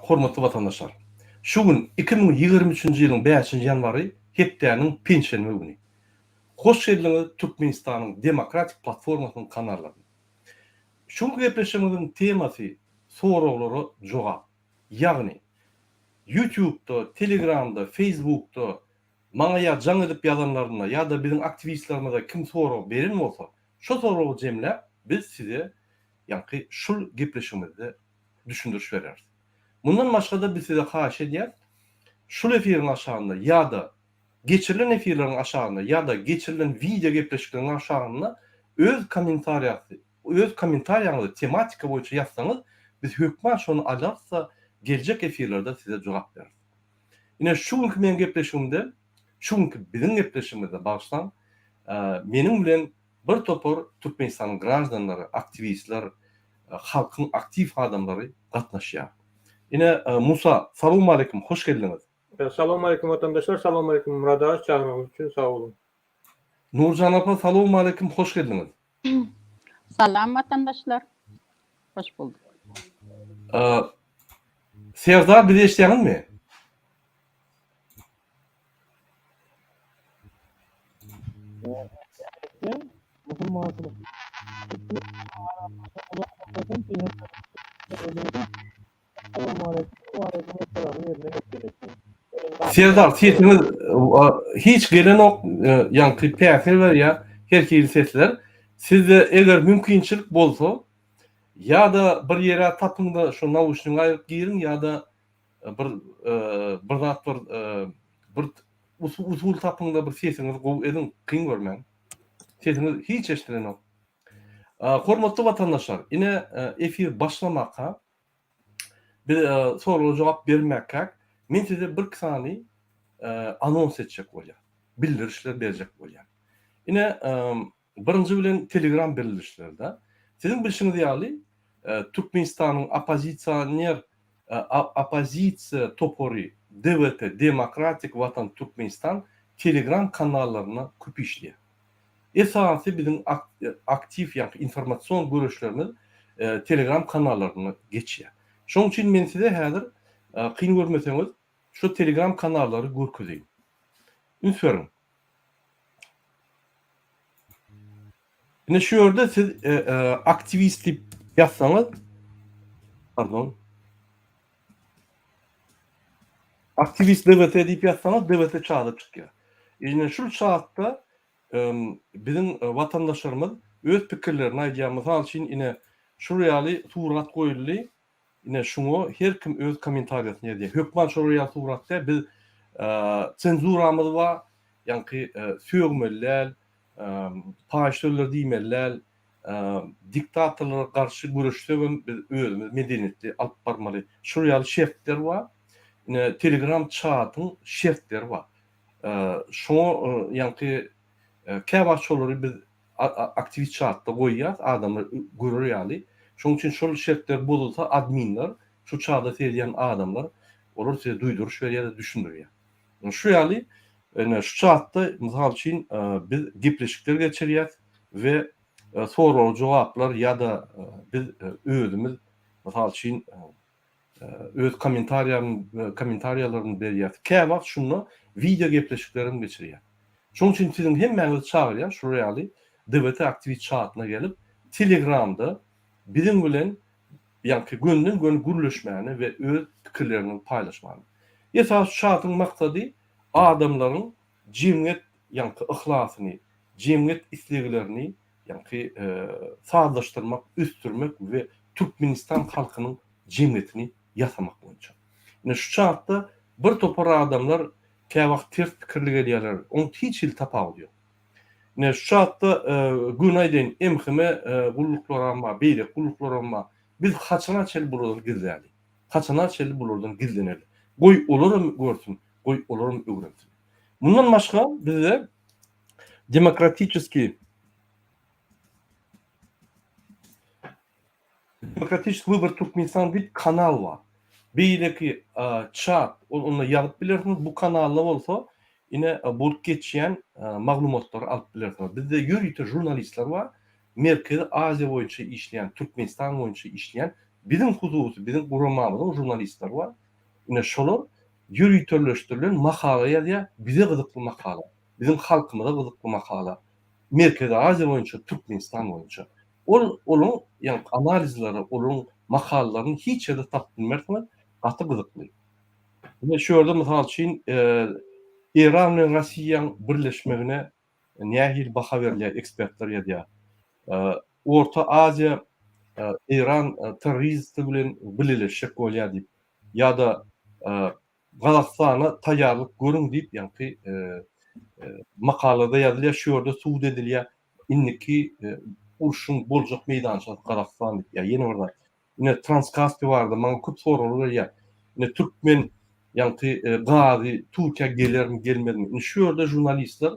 Hormatly watandaşlar. Şu gün 2023-nji ýylyň 5-nji ýanwary hepdäniň pensiýany güni. Hoş geldiňiz Türkmenistanyň demokratik platformasynyň kanallarına. Şu gepleşigimiziň temasy soraglary jogap. Ýagny YouTube'da, Telegram'da, Facebook'da maňa ýajan edip ýazanlaryna ýa-da biziň aktivistlerimize kim sorag berin bolsa, şo soragy jemläp biz size ýa-ni şul gepleşigimizde düşündürüş bereriz. Bundan başga da biz size haýyş edýär. Şul efiriň aşagynda ýa-da geçirilen efirleriň aşagynda ýa-da geçirilen video gepleşikleriň aşagynda öz komentariýaňyzy tematika boýunça ýazsaňyz, biz hökma şonu alarsa gelecek efirlerde size jogap bereriz. Ine şu günkü men gepleşigimde, şu günkü biziň gepleşigimizde başlan meniň bilen bir topar Türkmenistanyň graždanlary, aktivistler, halkyň aktiv adamlary gatnaşýar. Ine Musa, salamu aleykum, hoş geldiňiz. Assalamu aleykum vatandaşlar, salamu aleykum Murad Ağa, çağırmamız için sağ olun. Nurcan apa, salamu aleykum, hoş geldiňiz. Salam vatandaşlar, hoş bulduk. Serdar, bizi eşitýäňizmi? Serdar, sesiniz hiç gelen ok, ýa-ni päsel berýär, herkili sesler. Sizde eger mümkinçilik bolsa, ýa-da bir ýere tapyňda şu nauşnyňy aýryp girin, ýa-da bir zat bir usul tapyňda bir sesinizi gowy edin, kyn görmän. Sesiniz hiç eşitilen ok. Hormatly watandaşlar, ine efir başlamaka bir soraga jogap bermäkä men size bir sany anons etjek bolýar. Bildirişler berjek bolýar. Ine birinji bilen Telegram bildirişlerde siziň bilişiňiz ýaly Türkmenistanyň opozisiýa topory DVT Demokratik Vatan Türkmenistan Telegram kanallarına köp işleýär. Esasy biziň aktiv ýa-ni informasiýon görüşlerimiz Telegram kanallarına geçýär. Şoň üçin men size häzir kyn görmeseňiz şu Telegram kanallary görkezeýin. Ünsürin. Ine şu ýerde siz aktivist diýip ýazsaňyz, pardon. Aktivist DVT diýip ýazsaňyz DVT çaýyp çykýar. Ine şu çaýda biziň watandaşlarymyz öz pikirlerini aýdýar. Mysal üçin ine şu ýaly surat goýuldy. Ine şunu her kim öz komentariýasyny ýazýar. Hökman şu ýaly suratda biz senzuramyz bar, ýa-ni söýgmeler, paýşdörler diýmeler, diktatorlara garşy görüşsegem biz özümiz medeniýetli alyp barmaly. Şu ýaly şertler bar. Ine Telegram çatyň şertleri bar. Şoňa ýa-ni käbaçolary biz aktivist çatda goýýar, adamlar görür ýaly. Şoň üçin şol şertler bolsa adminler, şu çağda seýýän adamlar olar size duýduruş berýär, düşündirýär. Şu ýaly şu çağda mysal üçin biz gepleşikler geçirýär we soraw jogaplar ýa-da biz özümiz mysal üçin öz komentariýalaryny berýär. Käbag şunu video gepleşiklerini geçirýär. Şoň üçin siziň hemmäňizi çağırýar, şu ýaly DVT aktivist çatyna gelip Telegramda biziň bilen ýa-ni günden gürleşmäni we öz pikirlerini paýlaşmagy. Esas çatyň maksady adamlaryň jemgyýet ýa-ni ihlasy, jemgyýet isleglerini ýa-ni sazlaşdyrmak, üstürmek we Türkmenistan halkynyň jemgyýetini ýasamak boýunça. Ine şu çatda bir topar adamlar käwagt ters pikirli gelýärler. Onu hiç il tapawdy. Ne şu çatda günaýdyn emhime gulluklarama, beýle gulluklarama biz haçana çel bulardan gizländik. Haçana çel bulardan gizleneli. Goý olaram görsün, goý olaram öwrensin. Bundan başga bizde demokratik Wybor Türkmenistan diýip kanal bar. Beýleki chat, onu ýazyp bilersiniz, bu kanalda bolsa ine bolup geçýän maglumatlary alyp bilersiniz. Bizde ýürüýte jurnalistler bar. Merkezi Aziya boýunça işleyen, Türkmenistan boýunça işleyen bizim hususy, bizim guramamyzyň jurnalistler var. Ine şolar ýürüýtürleşdirilen makala ýa-da bize gyzykly makala, bizim halkymyza gyzykly makala. Merkezi Aziýa boýunça, Türkmenistan boýunça. Olaň ýani analizleri, olaň makalalaryny hiç ýerde tap bilmersiňiz, gaty gyzykly. Ine şu ýerde mysal üçin İran bilen Russiýanyň birleşmegine nähil baha berilýär ekspertler ýa-da Orta Aziýa İran terroristi bilen birleşik bolýar diýip ýa-da Gazakstana taýýarlyk görüň diýip ýani makalada ýazylýar, şu ýerde suwd edilýär. Inniki urşun boljak meýdançyk Gazakstан diýip ýa-ni orada. Ine Transkaspi bardy, maňa köp soralar berýär. Ine türkmen ýani gazy Türkiýe gelermi, gelmedimi? Şu ýerde jurnalistler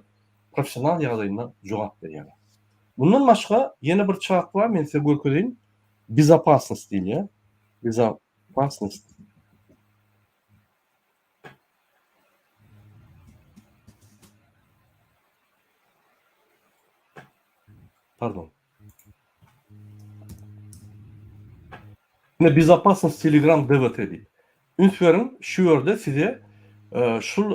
professional ýagdaýynda jogap berýär. Bundan başga ýene bir çat var, men size görkezeyim. Безопасность diýilýär. Безопасность. Pardon. Ine Безопасность Telegram DVT diýip. Ünsverin şu ýerde size şul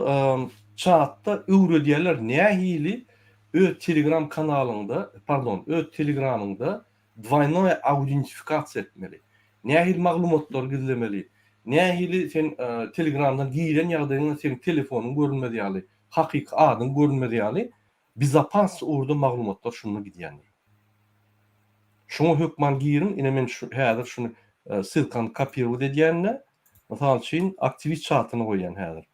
çatda öwredýärler nähili öz Telegram kanalyňda, pardon, öz Telegramyňda двойное autentifikasiýa etmeli. Nähili maglumatlar gizlemeli. Nähili sen Telegramdan giren ýagdaýynda senin telefonuň görünmedi ýaly, hakyky adyň görünmedi ýaly. Безопасность urda maglumatlar şunu gidýär. Şoňa hökman girin, ine men şu häzir şunu sylkany kopýa edýänle, mysal üçin aktivist çatyny goýan häzir.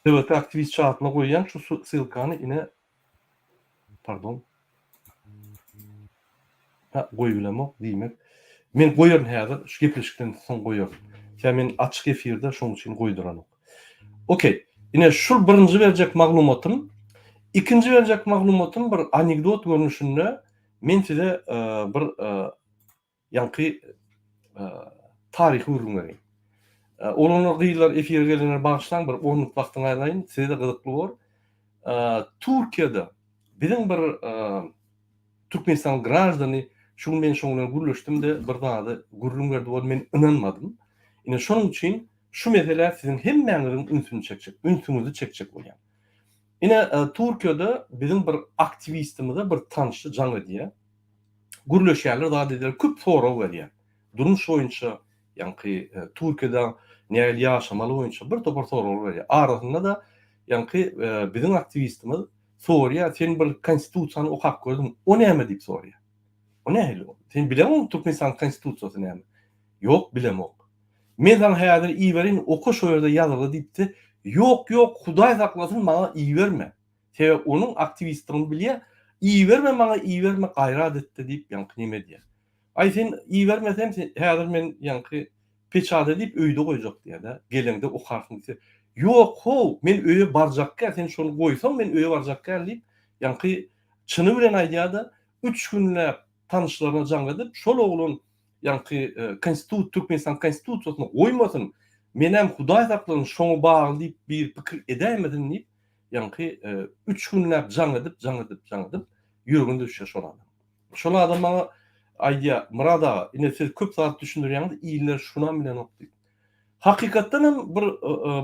Evet, aktivist çatyna goýan şu sylkany ine pardon. Goýup bilemok diýmek. Men goýaryn häzir, şu gepleşikden soň goýaryn. Ýa men açyk efirde şoň üçin goýduranok. Okey. Ine şul birinji berjek maglumatym. İkinci berjek maglumatym bir anekdot görnüşinde men size bir ýani taryhy öwrüňerim. Olany gyýlar efire gelenler bagşlaň bir 10 minut wagtyny aýraýyn, size de gyzykly bor. Türkiýede bizim bir Türkmenistan grajdany şu men şoňdan gürleşdim de bir zady gürrüm berdi bol, men inanmadym. Ine şonuň üçin şu mesele sizin hemmäňiziň ünsüni çekjek, ünsüňizi çekjek bolýar. Ine Türkiýede bizim bir aktivistimize bir tanışy jaň edýär. Gürleşýärler, zady edýär, köp soraw berýär. Durmuş boýunça ýani Türkiýede nähili ýaşamaly boýunça bir topar soraw berýär. Arasynda da ýani bizim aktivistimiz sorýar, sen bir konstitusiýany okap gördüm, o näme diýip sorýar. O nähili? Sen bilemok Türkmenistan konstitusiýasy näme? Ýok, bilemok. Men sana häzir iýberin, oku şu ýerde ýazyly diýipdi. Ýok, Hudaý saklasyn, maňa iýberme. Sebäp onuň aktivistligini bilýär. Iýberme, maňa iýberme, gaýrat etdi diýip ýani näme diýär. Ay sen iýbermesem, häzir men ýani peçat edip öýde goýjak diýär. Gelende okarsyn diýse. Ýok, men öýe barjakka, sen şonu goýsaň, men öýe barjakka diýip ýani çyny bilen aýdýar-da 3 günläp tanışlaryna jaň edip, şol oglun ýani Türkmenistan konstitusiýasyny goýmasyn, men hem Hudaý saklasyň şoňa bagly diýip bir pikir edämedim diýip ýani 3 günläp jaň edip ýürgünde düşýär şol adam. Şol adam maňa aýdýar, Murad aga, ine siz köp saat düşündirýäňiz, iýler şuna bilen okdy. Hakykatdan hem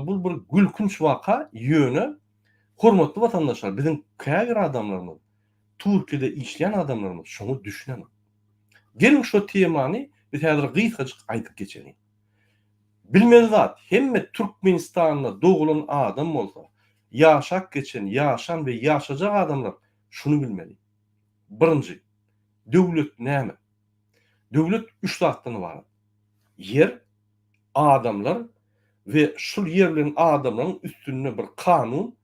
bu bir gülkünç waka ýöne, hormatly watandaşlar, bizim käbir adamlarymyz, Türkiýede işleyen adamlarymyz şonu düşünýär. Gelin şu temany biz häzir gysgaçyk aýdyp geçelim. Bilmeli zat, hemme Türkmenistanda doğulan adam bolsa, ýaşak geçen, ýaşan we ýaşajak adamlar şunu bilmeli. Birinji, döwlet näme? Döwlet 3 zatdan bar. Yer, adamlar we şul yer bilen adamlaryň üstünde bir kanun,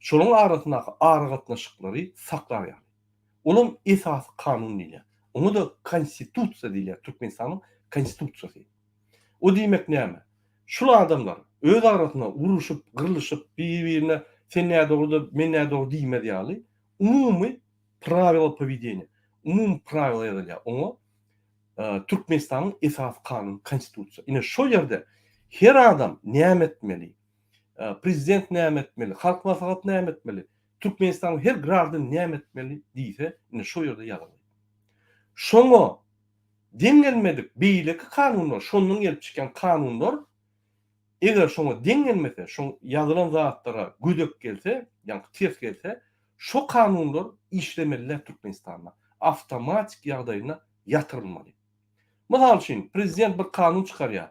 şonuň arasyndaky aragatnaşyklary saklar ýaly. Onuň esas kanun diýilýär. Onu da konstitusiýa diýilýär, Türkmenistanyň konstitusiýasy. O diýmek näme? Şul adamlar öz arasynda uruşup, gyrlyşyp, bir-birine sen näde dogry, men näde dogry diýmedi ýaly. Umumy правила поведения, umumy правила ýazylýar. Onu Türkmenistanyň esas kanun, konstitusiýa. Ine şo ýerde her adam näme etmeli? Prezident näme etmeli? Halk maslahat näme etmeli? Türkmenistan her gradyn näme etmeli diýse, ine şo ýerde ýazyl. Şoňa deň gelmedik beýleki kanunlar, şondan gelip çykan kanunlar eger şoňa deň gelmese, şoň ýazylan zatlara güdük gelse, ýani ters gelse, şo kanunlar işlemeliler Türkmenistanda. Avtomatik ýagdaýyna ýatyrylmaly. Mysal üçin prezident bir kanun çykarýar.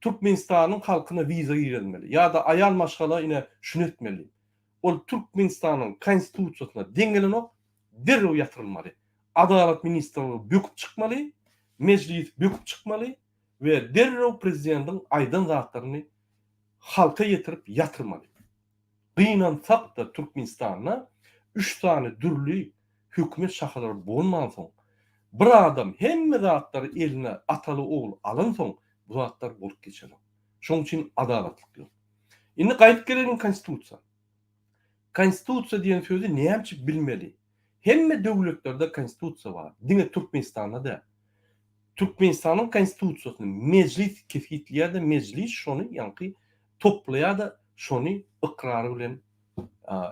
Türkmenistanyň halkyna wiza girilmeli. Ya da aýal maşgala ine şunu etmeli. Ol Türkmenistanyň konstitusiýasyna deň gelenok derrew ýatyrylmaly. Adalet ministrligi böküp çykmaly, meclis böküp çykmaly we derrew prezidentin aýdan zatlaryny halka ýetirip ýatyrmaly. Gynansak da Türkmenistanyna 3 tane dürli hökümet şahalary bolman soň bir adam hemme zatlary eline ataly ogul alan soň bu zatlar bolup geçer. Şoň üçin adaletlik ýok. Indi gaýdyp gelelim konstitusiýa. Konstitusiýa diýen sözi näçe bilmeli. Hemme döwletlerde konstitusiýa bar. Diňe Türkmenistanda da. Türkmenistanyň konstitusiýasyny meclis kesitliýär-de meclis şonu ýanky toplaýar-da şonu ikrary bilen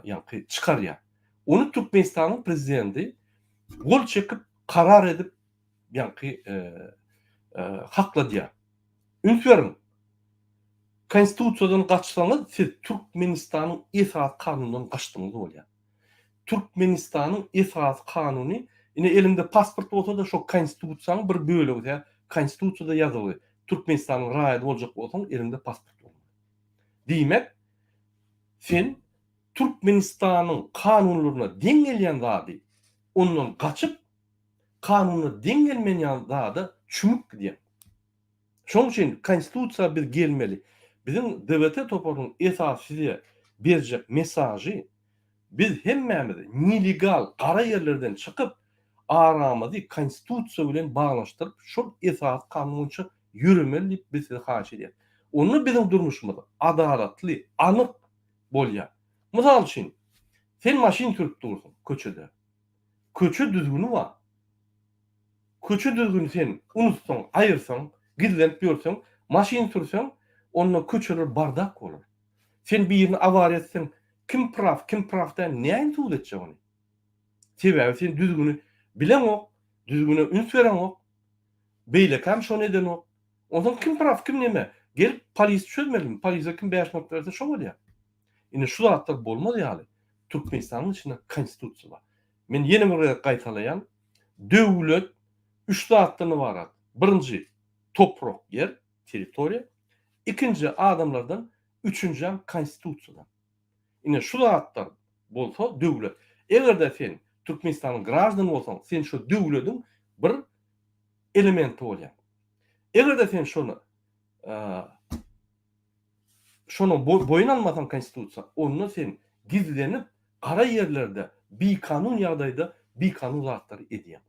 ýanky çykarýar. Onu Türkmenistanyň prezidenti gol çekip karar edip ýanky hakladýar. Ünsüwerin konstitusiýadan gaçsaňyz siz Türkmenistanyň esas kanunundan gaçdyňyz bolýar. Türkmenistanyň esas kanuny ine elimde pasport bolsa da şo konstitusiýanyň bir bölegi, konstitusiýada ýazyly. Türkmenistanyň raýaty boljak bolsaň elimde pasport bolmaly. Diýmek, sen Türkmenistanyň kanunlaryna deň gelýän zady ondan gaçyp kanunyna deň gelmeýän zady çümük diýen. Şoň üçin konstitusiýa bir gelmeli. Bizim devlet toparynyň esasy berjek mesajy biz hemmemiz nelegal gara yerlerden çykyp aramyzy konstitusiýa bilen baglaşdyryp şol esas kanunça ýürümeli diýip biz haýyş edýär. Onu bizim durmuşymyz adalatly, anyk bolýar. Mysal üçin sen maşin sürüp durursun köçede. Köçe düzgünü bar. Köçe düzgünü sen unutsaň, aýyrsaň, gizlenip ýörseň, maşin sürseň, onda köçeler bardak bolar. Sen bir ýerini awary etseň, kim pravdan näme suwd etjek ony? Sebäbi sen düzgünü bilen ok, düzgünü üns beren ok. Beýle kam şonu eden ok. Ondan kim praw, kim näme? Gelip polis çözmeli. Polise kim beýaşmak berse şo bolýar. Ine şu zatlar bolmaly ýaly. Türkmenistanyň içinde konstitusiýa bar. Men ýene bir gaýtalaýan, döwlet 3 zatlaryny barat. Birinji toprak yer, territoriýa. İkinci adamlardan, üçüncü konstitusiýadan. Ine şu zatlar bolsa döwlet. Eger sen Türkmenistanyň grajdany bolsaň, sen şu döwletiň bir elementi bolýar. Eger sen şonu boyun almasan konstitusiýa, onu sen gizlenip gara yerlerde bir kanun ýagdaýda bir kanun zatlary edýär.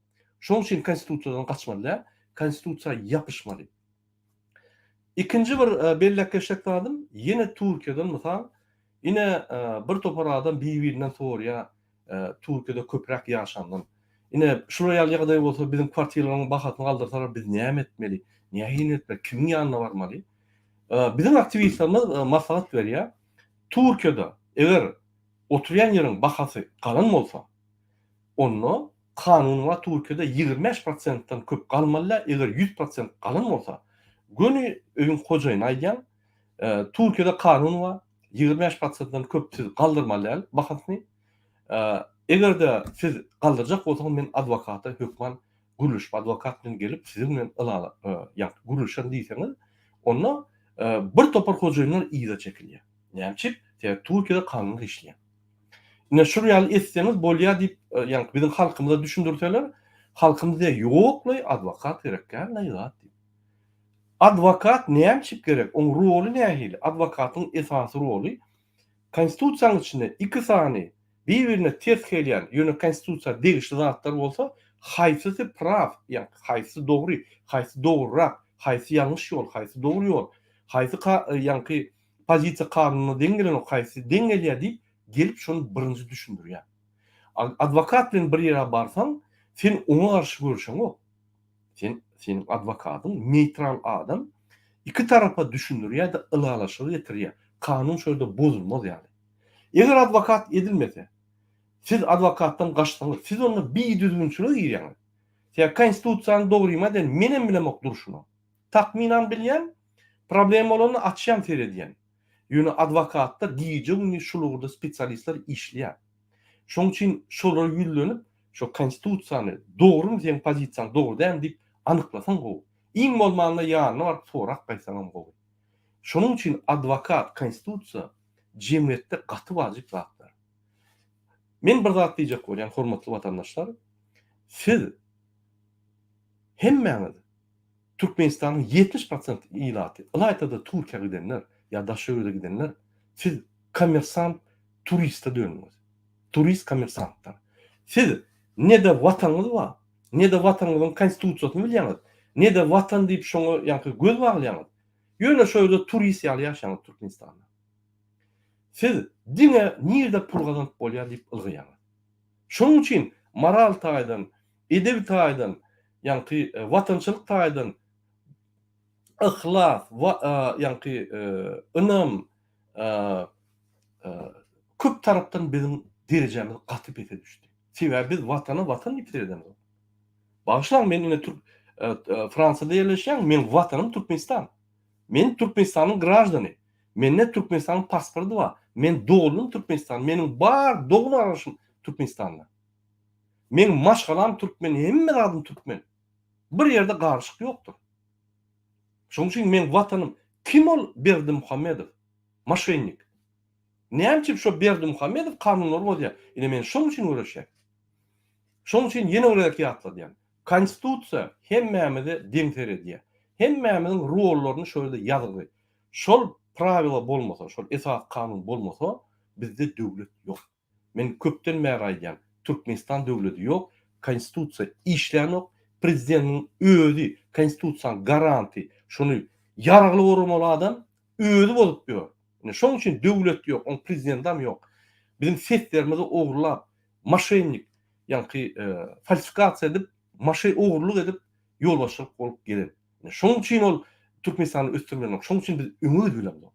Şoň üçin konstitusiýadan gaçmalylar, konstitusiýa ýapyşmaly. İkinci bir bellekeşekdim. Yine Türkiýeden mysal, yine bir topar adam bir-birinden sorýar, Türkiýede köprak ýaşandym. Yine şuraya ýagdaý bolsa bizim kwartiralarymyň bahatyny galdyrsalar biz näme etmeli? Näme etmeli? Kimiň ýanyna barmaly? Bizim aktivistlerimiz maslahat berýär. Türkiýede eger oturýan ýeriň bahasy galan bolsa, onu kanunyna Türkiýede 25%dan köp galmalylar, eger 100% galan bolsa, göni öýün hojaýyny aýdýan, Türkiýede kanun bar, 25%dan köp siz galdyrmalylar bahasyny. Eger siz galdyrjak bolsaňyz men adwokata, hökman guruluş adwokat bilen gelip siz bilen ýa guruluşan diýseňiz, onu bir topar hojaýynlar iýde çekilýär. Näçe? Türkiýede kanun işleýär. Ine şu ýaly etseňiz bolýar diýip, ýani bizim halkymyza düşündirseler, halkymyzda ýokly adwokat gerekkä, näýat? Advokat näme gerek? Onun roli nähili? Advokatyň esasy roli konstitusiýanyň içinde iki sany bir-birine ters gelýän, ýöne konstitusiýa degişli zatlar bolsa, haýsysy praw, ýani haýsy dogry, haýsy dogrurak, haýsy ýalňyş ýol, haýsy dogry ýol, haýsy ýani pozisiýa kanunyna deň gelen, haýsy deň gelýär diýip gelip şonu birinji düşündirýär. Advokat bilen bir ýere barsaň, sen oňa garşy görüşeň ok. Senin advokatyň neutral adam iki tarafa düşündirýär da ılalaşygy getirýär. Kanun şöyle bozulmaz ýaly. Eger advokat edilmese, Siz advokatdan kaçtınız. Siz onu bir düzgünçülük ýerňiz. Ya konstitusiýany dogryma den menen bilemek duruşunu. Takminan bilýän, problem bolany açýan terediýän. Ýöne adwokatlar giýje uni şulugda spesialistler işleýär. Şoň üçin şolar ýüllenip, şo konstitusiýany dogrymy sen pozisiýaň dogry däm diýip anyklasaň gowy. Iň bolmanda ýanyna baryp sorak gaýsaňam gowy. Şonuň üçin adwokat, konstitusiýa jemgyýetde gaty wajyp zatlar. Men bir zat diýjek bolýan, hormatly watandaşlar, siz hemmäňiz Türkmenistanyň 70% ilaty, Ilaytada Türkiýe gidenler, ya da şöyle gidenler, siz kommersant, turiste dönüňiz. Turist kommersantlar. Siz ne de wataňyz bar, ne de wataňyzyň konstitusiýasyny bilýäňiz, ne de watan diýip şoňa ýanky göz baglaýaňyz. Ýöne şöyle turist ýaly ýaşaňyz Türkmenistanda. Siz diňe nirde pul gazanyp bolýar diýip ylgyaňyz. Şoň üçin moral taýdan, edeb taýdan, ýanky watançylyk taýdan ihlas ýanky ynam köp tarapdan bizim derejemiz gatyp ete düşdi. Sebäbi biz watan ýitiredimiz. Başlaň men ine Fransada ýerleşýän, men watanym Türkmenistan. Men Türkmenistanyň grajdany. Mende Türkmenistanyň pasporty bar. Men doğulum Türkmenistan. Meniň bar doğum araşym Türkmenistanda. Men maşgalam türkmen, hemme adym türkmen. Bir ýerde garşyk ýokdur. Şoň üçin men watanym kim ol Berdimuhammedow? Moşennik. Näme şo Berdimuhammedow kanunlar bolýar. Ine men şoň üçin uğraşýar. Şoň üçin ýene öňeki ýatladýan. Konstitusiýa hemmämize deň teredýär. Hemmämiziň rollaryny şöyle ýazygy. Şol prawila bolmasa, şol esas kanun bolmasa bizde döwlet ýok. Men köpden bäri aýdýan, Türkmenistan döwleti ýok, konstitusiýa işlänok, prezidentiň özi konstitusiýaň garanti, şunu ýaragly goramaly adam özi bolup ýör. Şoň üçin döwlet ýok, on prezidentam ýok. Bizim setlerimizi ogurlap, moşennik, ýanky falsifikasiýa edip, ogurluk edip ýolbaşçylyk bolup gelen. Şoň üçin ol Türkmenistany ösdürmenek. Şoň üçin biz öňüňiz bilemdi.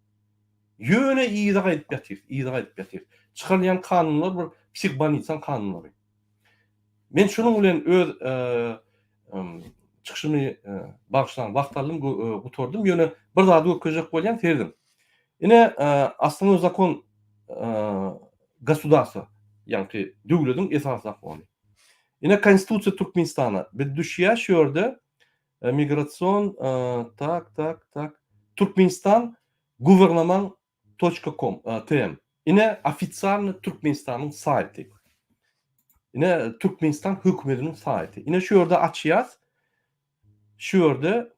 Ýöne ýyzyk edip ýatyr. Çykarýan kanunlar bir psihbanisan kanunlary. Men şonuň bilen öz çykyşymy bagşlanan wagtlarym guturdum. Ýöne bir zat öküjek bolýan terdim. Ine Основной закон государства, ýanky döwletiň esas zakony. Ine Konstitusiýa Türkmenistana bir düşýär şu ýerde migratsion Türkmenistan gouvernement.com tm. Ine ofitsialny Türkmenistanyň saýty. Ine Türkmenistan hökümetiniň saýty. Ine şu ýerde açýas. Şu ýerde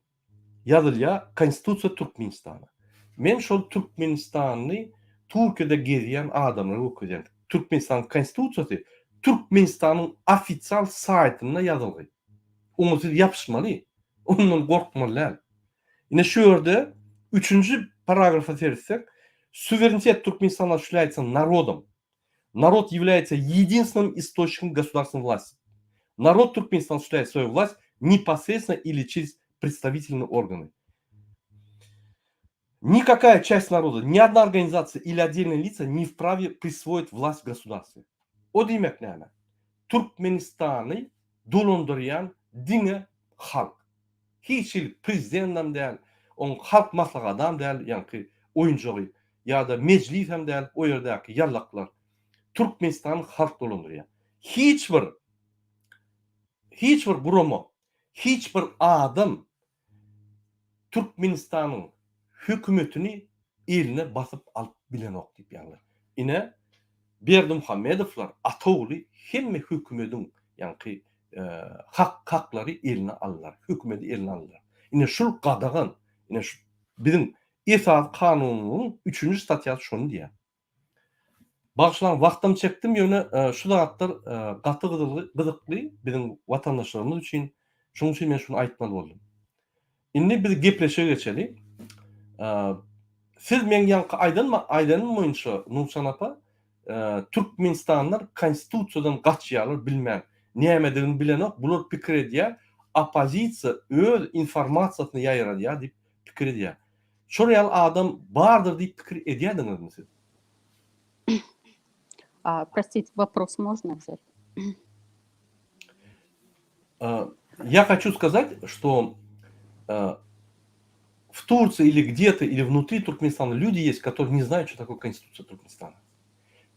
ýazylýar Konstitusiýa Türkmenistana. Men şol Türkmenistanyny Türkiýede gezýän adamlary okudym. Türkmenistan konstitusiýasy Türkmenistanyň ofitsial saýtyna ýazylgy. Onu siz ýapyşmaly. Ondan gorkmaly. Ine şu ýerde 3-nji paragrafa tersek, суверенитет Туркменистана осуществляется народом. Народ является единственным источником государственной власти. Народ Туркменистана осуществляет свою власть непосредственно или через представительные органы. Никакая часть народа, ни одна организация или отдельные лица не вправе присвоить власть в государстве. O demek näme? Türkmenistany dolandyrýan diňe halk. Hiç prezidentam däl, on halk maslahatam däl, ýanky oýunçagy ya da meclis hem däl, o ýerdäki ýallaklar. Türkmenistan halk dolandyrýar. Hiç bir burama, hiç bir adam Türkmenistanyň hökümetini eline basyp alyp bilenok diýip ýanlar. Ine Berdimuhammedowlar atawly hemme hökümetiň ýanky haklary eline alýar, hökümeti eline alýar. Ine şol gadagan, ine şu bizim esas kanunynyň 3-nji statýasy şonu diýär. Bagşlan wagtym çekdim ýöne şu zatlar gaty gyzykly bizim watandaşlarymyz üçin. Şoň üçin men şunu aýtmaly boldum. Indi biz gepleşe geçeli. Siz men ýanky aýdanyň boýunça Nursan apa, Türkmenistanlar konstitusiýadan gaçýarlar bilmän. Näme bilenok, bular pikir edýär, opozisiýa öz informasiýasyny ýaýradýar diýip pikir edýär. Şol ýaly adam bardyr diýip pikir edýärdiňizmi siz? Простите, вопрос можно взять? Я хочу сказать, что в Турции или где-то, или внутри Туркменистана люди есть, которые не знают, что такое Конституция Туркменистана.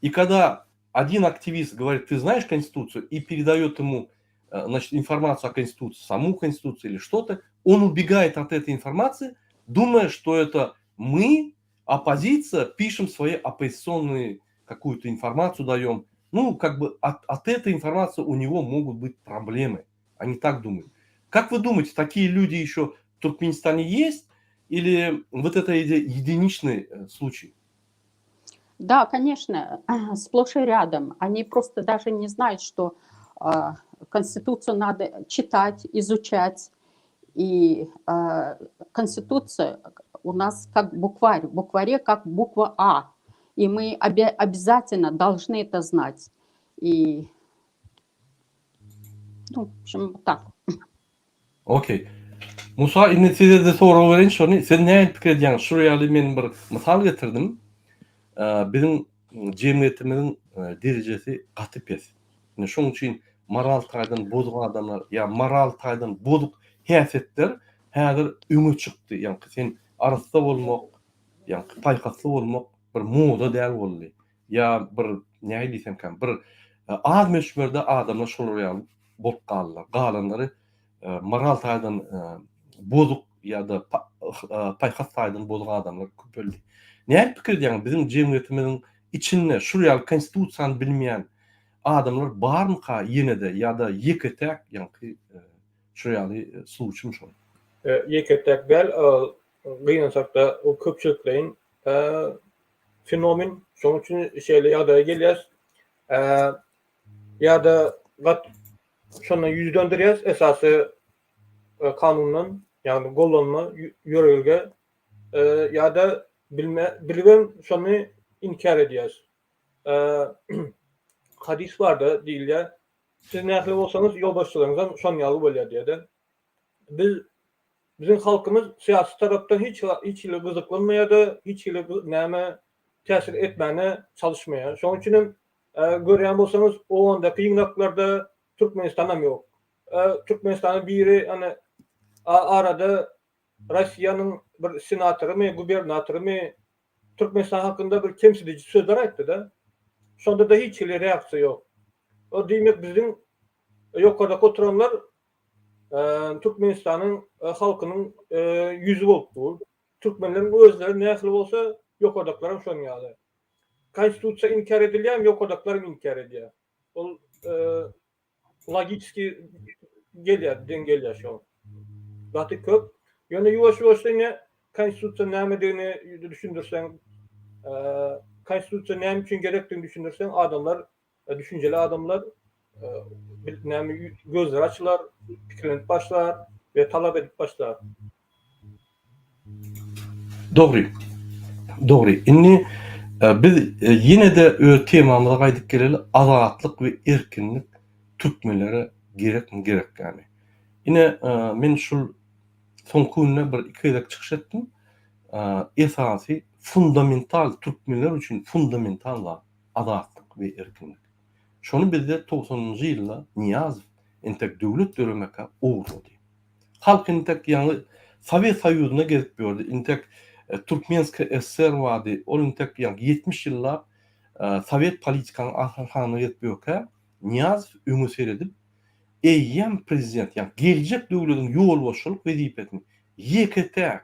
И когда один активист говорит, ты знаешь Конституцию, и передает ему значит, информацию о Конституции, саму Конституцию или что-то, он убегает от этой информации, думая, что это мы, оппозиция, пишем свои оппозиционные какую-то информацию, даем. Ну, как бы от этой информации у него могут быть проблемы. Они так думают. Как вы думаете, такие люди еще в Туркменистане есть? Или вот это единичный случай? Да, конечно, сплошь и рядом. Они просто даже не знают, что Конституцию надо читать, изучать. И Конституция у нас как букварь, в букваре как буква А. И мы обязательно должны это знать. И, ну, в общем, так. Okey. Musa, inni size de soru vereyim şunu. Sen ne fikir ediyorsun? Şuraya men bir misal getirdim. Bizim cemiyetimizin derecesi gatyp ýes. Şoň üçin moral taýdan bozuk adamlar, ya moral taýdan bozuk häsiýetler häzir öňe çykdy. Ýani sen arasda bolmak, ýani paýkasly bolmak bir moda däl boldy. Ya bir näme diýsem kan, bir az meşmerde adamlar şolar ýaly bolup galdylar. Galanlary moral taýdan bozuk ýa-da paýkas taýdan bozuk adamlar köpeldi. Näme pikir diýen bizim jemgyýetimiziň içinde şurýaly konstitusiýany bilmeýän adamlar barmyka ýene-de ýa-da ýeketek ýa-ni şurýaly suwçum şol. Ýeketek bel gynansak-da o köpçüliklerin fenomen. Şoň üçin şeýle ýagdaýa gelýär. Ýa-da gat şondan ýüz döndürýär esasy kanundan, ýagny gollanma ýöregelge ýa-da bilgen şonu inkar edýär. Hadis barda diýilýär. Siz nähili bolsaňyz ýolbaşçylaryňyzdan şon ýaly bolýar diýdi. Bizim halkymyz syýasy tarapdan hiç ile gyzyklanmaýardy, hiç ile näme täsir etmäne çalışmaýar. Şoň üçin görýän bolsaňyz o ondaky ýygnaklarda Türkmenistanam ýok. Türkmenistanyň biri hani arada Russiýanyň bir senatorymy, gubernatorymy Türkmenistan hakynda bir kemsilici sözler aýtdy-da. Şonda da hiç ile reaksiýa ýok. O diýmek bizim ýokarda oturanlar Türkmenistanyň halkynyň ýüzi bolup, türkmenleriň özleri nähili bolsa ýokardaklaryň şon ýaly. Konstitusiýa inkar edilýär, ýokardaklaryň inkar edýär. Ol logiki gelýär, dengelýär şol. Gaty köp. Ýöne ýuwaş-ýuwaş konstitusiýa näme diýeni düşündirsen, konstitusiýa näme üçin gerekdigini düşündirsen, adamlar, düşünjeli adamlar näme gözler açylar, pikirlenip başlar we talap edip başlar. Dogry. Dogry. Inni biz ýene-de öz temamyza gaýdyp geleli azatlyk we erkinlik türkmenlere gerekmi gerek ýani. Ine men şul soňky günde bir iki ýyllyk çykyş etdim. Esasy fundamental türkmenler üçin fundamental azatlyk we erkinlik. Şonu bizde 90-njy ýylda Niýazow entek döwlet dölemeke owrady. Halk entek ýani Sowet Soýuzyna gelip berdi. Entek Türkmenski SSR wady. Ol entek ýani 70 ýyllar Sowet politikanyň arkasyna gelip berke Niýazow öňe seredip eýýän prezident ýani geljek döwletiň ýol boşulyk wezipetini ýeketek,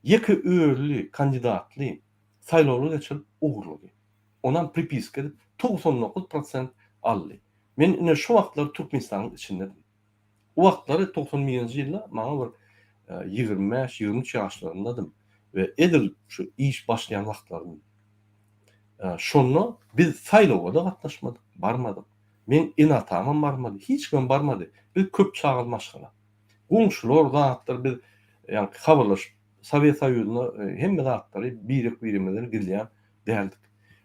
ýeke öýrli kandidatly saýlawly geçirip owrady. Onan pripiska edip 99% aldy. Men ine şu wagtlar Türkmenistanyň içinde. O wagtlary 91-nji ýylda maňa bir 25-23 ýaşlaryndadım we edil şu iş başlayan wagtlarym. Şonu biz saýlawga da gatnaşmadyk, barmadyk. Men enatamam barmady, hiç kim barmady. Biz köp çağılmaşgyla. Goňşular zatlar biz ýani habarlaş Sowet Soýuzyna hemme zatlary birikmeden girýän däldik.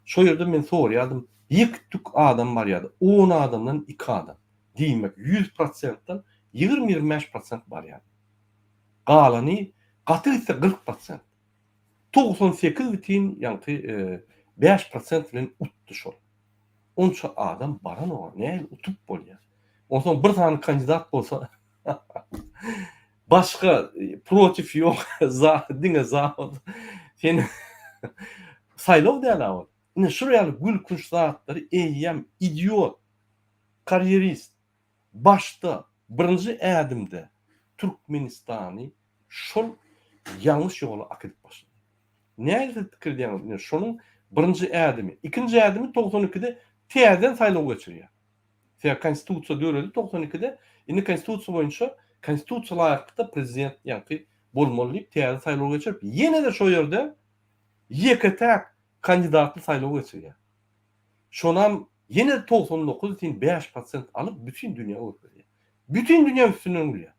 Şo ýerde men soraýardym, ýek adam bar ýa-da 10 adamdan 2 adam. Diýmek 100%dan 20-25% bar ýani. Galany gatyr ise 40%. 98 bitin ýani 5% bilen utdy şol. Onça adam baran o. Ne utup bolýar. Ondan bir tane kandidat bolsa başka protif yok. Dine zahmet. Sen saylov diýerler. Ne şuraya gül kuş zatları eýýem idiot, kariyerist. Başta birinci ädimde Türkmenistany şol yanlış ýola akyp başladı. Näde pikir diýen? Şonuň birinji ädimi, ikinji ädimi 92-de täzeden saýlaw geçirýär. Täze konstitusiýa döwredi 92-de. Indi konstitusiýa boýunça konstitusiýa laýykda prezident ýa-ni bolmaly diýip täze saýlaw geçirip, ýene de şo ýerde ýeketäk kandidatly saýlaw geçirýär. Şonam ýene de 99,5% alyp bütün dünýä öwrülýär. Bütün dünýä üstünden gülýär.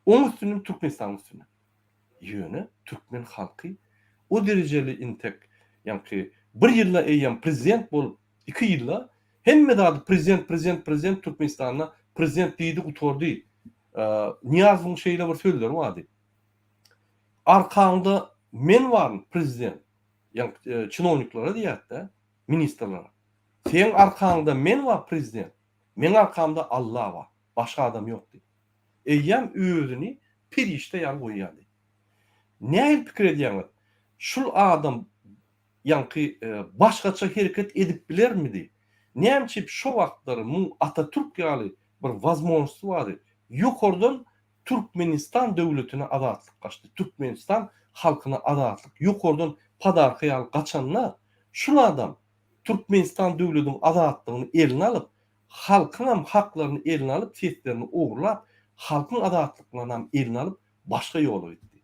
Oň üstünden Türkmenistan üstünden. Ýöne türkmen halky o derejeli intek ýa-ni bir ýylda eýýän prezident bolup 2 ýylda hemme dady prezident Türkmenistana prezident diýdi utordy. Niýazyň şeýle bir sözleri bardy. Arkaňda men barm prezident. ýa-ni çynowniklara diýär-de, ministrlara. Sen arkaňda men bar prezident. Men arkamda Allah bar. Başga adam ýok diýdi. Eýýäm özüni perişte ýaly goýýardy. Näme pikir edýäňiz? Şul adam ýa-ni başgaça hereket edip bilermidi? Näçip şo wagtlary mu Atatürk ýaly bir wazmonçy bardy. Ýokardan Türkmenistan döwletine azatlyk gaçdy. Türkmenistan halkyna azatlyk. Ýokardan padarky ýaly gaçanlar şul adam Türkmenistan döwletiniň azatlygyny eline alyp, halkyň hem haklaryny eline alyp, teslerini ogurlap, halkyň azatlygyny hem eline alyp başga ýola gitdi.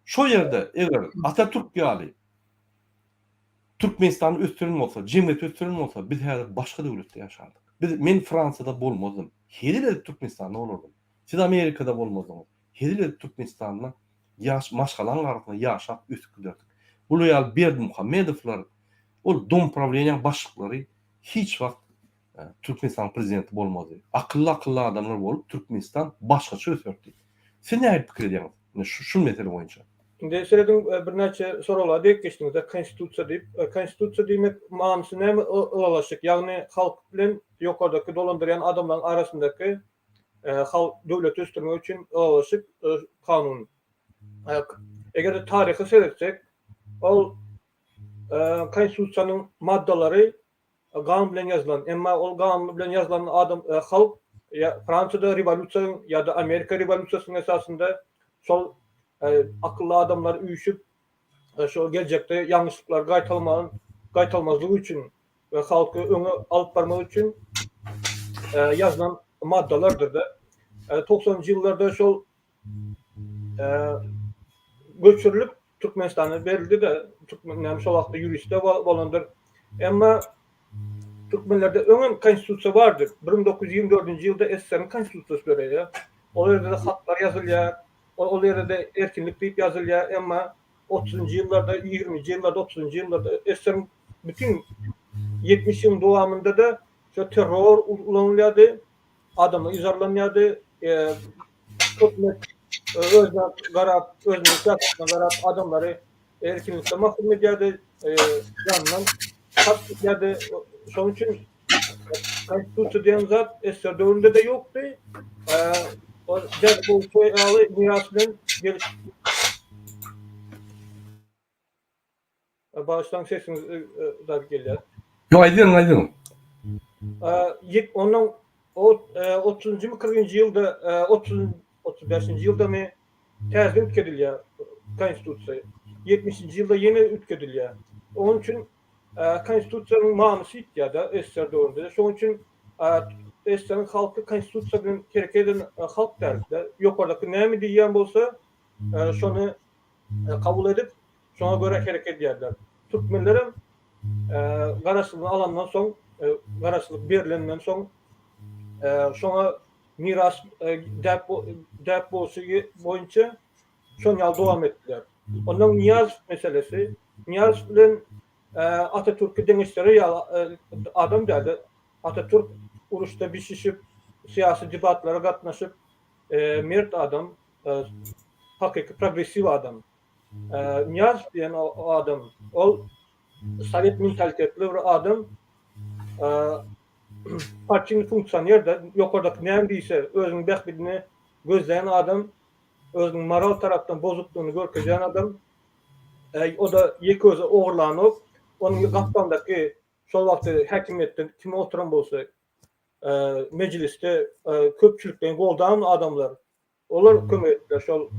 Şo ýerde eger Atatürk ýaly Türkmenistan östürilme bolsa, jemgyýet östürilme bolsa, biz häzir başga döwletde ýaşardyk. Men Fransada bolmadym. Hedile Türkmenistanda bolurdum. Siz Amerikada bolmadyňyz. Hedile Türkmenistanda maşgalan garykda ýaşap ösüp Bulu ýaly Berdimuhamedowlar, ol dom probleminiň başlyklary hiç wagt Türkmenistan prezidenti bolmady. Akylly adamlar bolup Türkmenistan başgaça ösürdi. Sen näme pikir edýäňiz? Şu mesele boýunça. Indi seredin bir näçe soralar diýip geçdiňizde konstitusiýa diýip, konstitusiýa diýmek manysy näme ulalaşyk? Ýagny halk bilen ýokardaky dolandyrýan adamlaryň arasyndaky halk döwlet östürmek üçin ulalaşyk kanun. Eger de taryhy seyretsek, ol konstitusiýanyň maddalary gan bilen ýazylan, emma ol gan bilen ýazylan adam halk Fransada rewolýusiýa ýa-da Amerika rewolýusiýasynyň esasında şol akıllı adamlar üýüşüp şo gelecekde ýangyşlyklar gaýtalmazlygy üçin we halky öňe alyp barmak üçin ýazylan maddalardyr da. 90-njy ýyllarda şol göçürilip Türkmenistana berildi de Türkmenler şol wagtda ýuriste bolandyr. Emma Türkmenlerde öňe konstitusiýa bardyr. 1924-nji ýylda SSR'ň konstitusiýasy berýär. O ýerde de haklar ýazylýar. O ýerde erkinlik diýip ýazylýar, emma 30-njy ýyllarda, 20-nji ýyllarda, 30-njy ýyllarda SSR'ň bütün 70 ýyl dowamında da şo terror ulanylýardy, adamlar izarlanýardy, özüne garap, özüne garap adamları erkinlikde mahkum edýärdi, jandan katledýärdi. Şonuň üçin konstitusiýa diýen zat SSR döwründe de ýokdy. O bu soýaly miras bilen gelip başdan sesiniz da gelýär. Yo aýdyn. Ondan 30-njy 40-njy ýylda 35-nji ýylda me täze ütkedilýär konstitusiýa. 70-nji ýylda ýene ütkedilýär. Onuň üçin konstitusiýanyň manysy ýa-da SSR döwründe. Şonuň üçin SSR'ň halky konstitusiýa bilen kerek eden halk därdi. Ýokardaky näme diýýän bolsa, şonu kabul edip, şoňa göre kerek edýärler. Türkmenlerim garaşlygyny alandan soň, garaşlyk berilenden soň şoňa miras däp bolşy boýunça şoň ýaly dowam etdiler. Ondan Niýaz meselesi, Niýaz bilen Atatürk'ü deňeşleri adam dädi. Atatürk uruşda bişişip, siyasi debatlara gatnaşyp, mert adam, hakyky progressiv adam. Niýaz diýen o adam, ol Sovet mentalitetli bir adam, Partiýanyň funksioner de ýokardaky näme diýse özüniň bähbidini gözleýän adam, özüniň moral tarapdan bozuklugyny görkezýän adam, o da ýeki özü ogurlanyp, onuň gapdandaky şol wagty häkimetde kim oturan bolsa, mecliste köpçülikden goldan adamlar. Olar kömek etdiler şol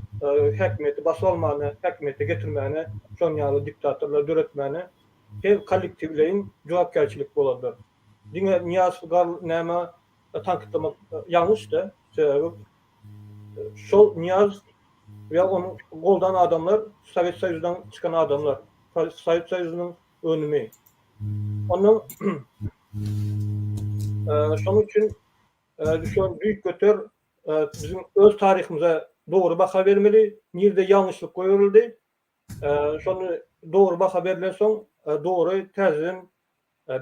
häkimeti basalmany, häkimete getirmäni, şol ýaly diktatorlar döretmäni hem kollektivleýin jogapkärçilik bolarlar. Diňe Niyaz gal näme tankytlamak ýalňyş da. Şol Niyaz we onu goldan adamlar Sovet Soýuzynyň çykan adamlar. Sovet Soýuzynyň önümi. Onun şonuň üçin düşen büyük götür bizim öz tarihimize doğru baka vermeli. Nerede yanlışlık koyuldu. Şonu doğru baka verilen son doğru təzədən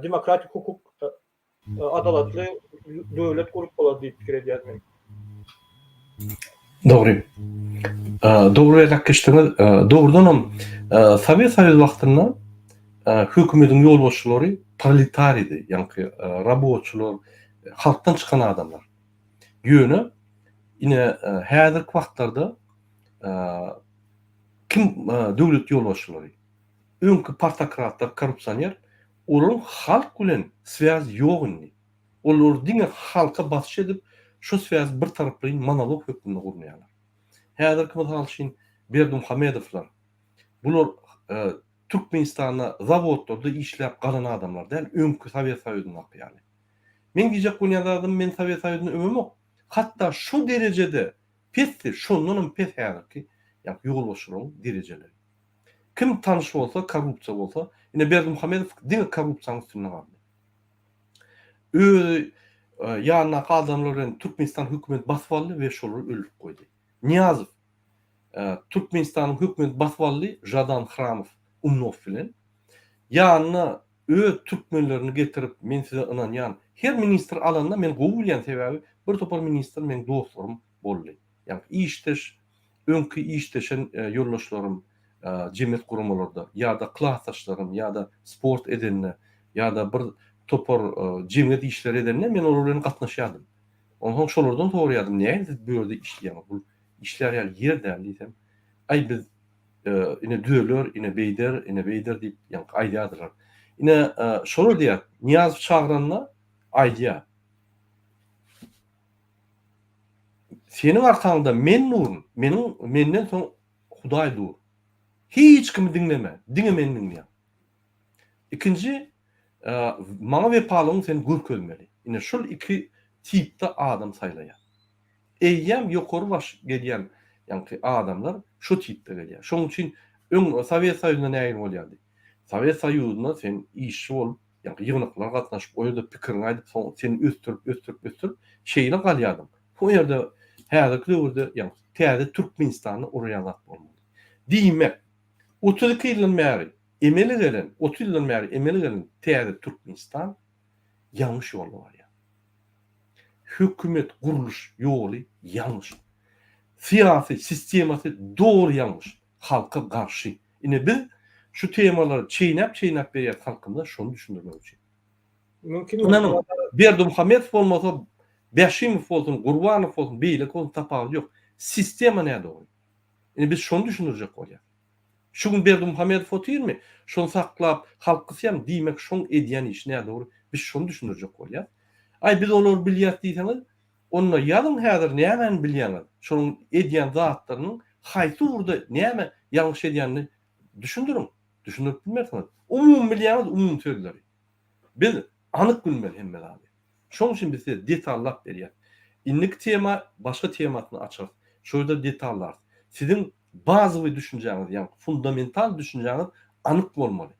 demokratik hukuk adalatlı dövlet kurup bolar diýip pikir edýärdim. Dogry. Dogry ýaklaşdyňyz. Dogrudan Sovet Soýuzy wagtynda hökümetiň ýolbaşçylary proletariydi, ýani raboçylar, halktan çykan adamlar. Ýöne ine häzirki wagtlarda kim döwlet ýolbaşçylary, öňkü partokratlar, korrupsioner, olaryň halk bilen swaz ýogyny. Olar diňe halka basyş edip, şu swaz bir taraply monolog hökmünde gurnaýarlar. Häzirki mysal üçin Berdimuhamedowlar, bular Türkmenistanda zavodlarda işläp galan adamlar däl, öňkü Sovet Soýuzynyň ýaly. Men diýjek bolýanlarym men Sovet Soýuzyny ömemok. Hatda şu derecede pesdir, şondan pes häzirki, ýani ýolbaşçylaryň derejeleri. Kim tanış bolsa, korrupsiýa bolsa, ine Berdimuhamedow diňe korrupsiýanyň üstüne galdy. Ýanyna adamlaryň Türkmenistan hökümeti basyp aldy we şolary öldürip goýdy. Niyazow Türkmenistanyň hökümeti basyp aldy, Jadan Hramow, Umnov bilen. Ýanyna türkmenlerini getirip men size ynanýan her ministr alanda men gowul ýan sebäbi bir topar ministr men dostlarym boldy. Ýani işteş, öňkü işteşen ýoldaşlarym jemgyýet guramalarda ýa-da klassdaşlarym ýa-da sport edenler ýa-da bir topar jemgyýet işleri edenler men olar bilen gatnaşýardym. Ondan şolardan soraýardym, näme siz bu ýerde işleýän? Bu işler ýaly ýerde diýsem, ay biz ine döler, ine beyder diýip ýani aýdýardylar. Ine şolar diýär, Niyazow çagranna aýdýar. Seniň arkaňda men nurum, menden soň Hudaý dur. Hiç kimi dinleme, diňe men dinleýär. Ikinji, maňa wepalygyň seni görkezmeli. Ine şol iki tipde adam saýlaýar. Eýýäm ýokary baş gelýän ýani adamlar şu tipde gelýär. Şoň üçin Sovet Soýuzyna näme bolýardy? Sovet Soýuzyna sen işçi bolup, ýani ýygnaklara gatnaşyp, o ýerde pikirini aýdyp, seni östürüp şeýle galýardym. Bu ýerde häzirki döwürde ýani täze Türkmenistany orýanlat bolmaly. Diýmek 32 ýyldan bäri emeli gelen, 30 ýyldan bäri emeli gelen täze Türkmenistan ýalňyş ýolda barýar. Hökümet guruluş ýoly ýalňyş. Siyasi sistemasy dogry ýalňyş. Halka garşy. Ine biz şu temalary çeýnäp berýär halkymda şonu düşündirmek üçin. Mümkin Ynanyň Berdimuhamedow bolmasa, Bäşimow bolsun, Gurbanow bolsun, beýle kol tapagy ýok. Sistema näde dogry? Ine biz şonu düşündirjek bolýar. Şu gün Berdimuhamedow oturýarmy? Şonu saklap, halky sen diýmek şoň edýän iş näde dogry? Biz şonu düşündirjek bolýar. Ay biz olar bilýär diýseniz, onda ýalyn häzir näme bilýäňiz? Şonuň edýän zatlarynyň haýsy urda näme ýalňyş edýänini düşündirin. Düşünüp bilmersiňiz. Umum bilýäňiz, umum sözleri. Biz anyk bilmeli hemme abi. Şoň üçin biz detallap berýär. Inlik tema başga tematyny açar. Şoýda detallar. Sizin bazywy düşünjäňiz, ýani fundamental düşünjäňiz anyk bolmaly.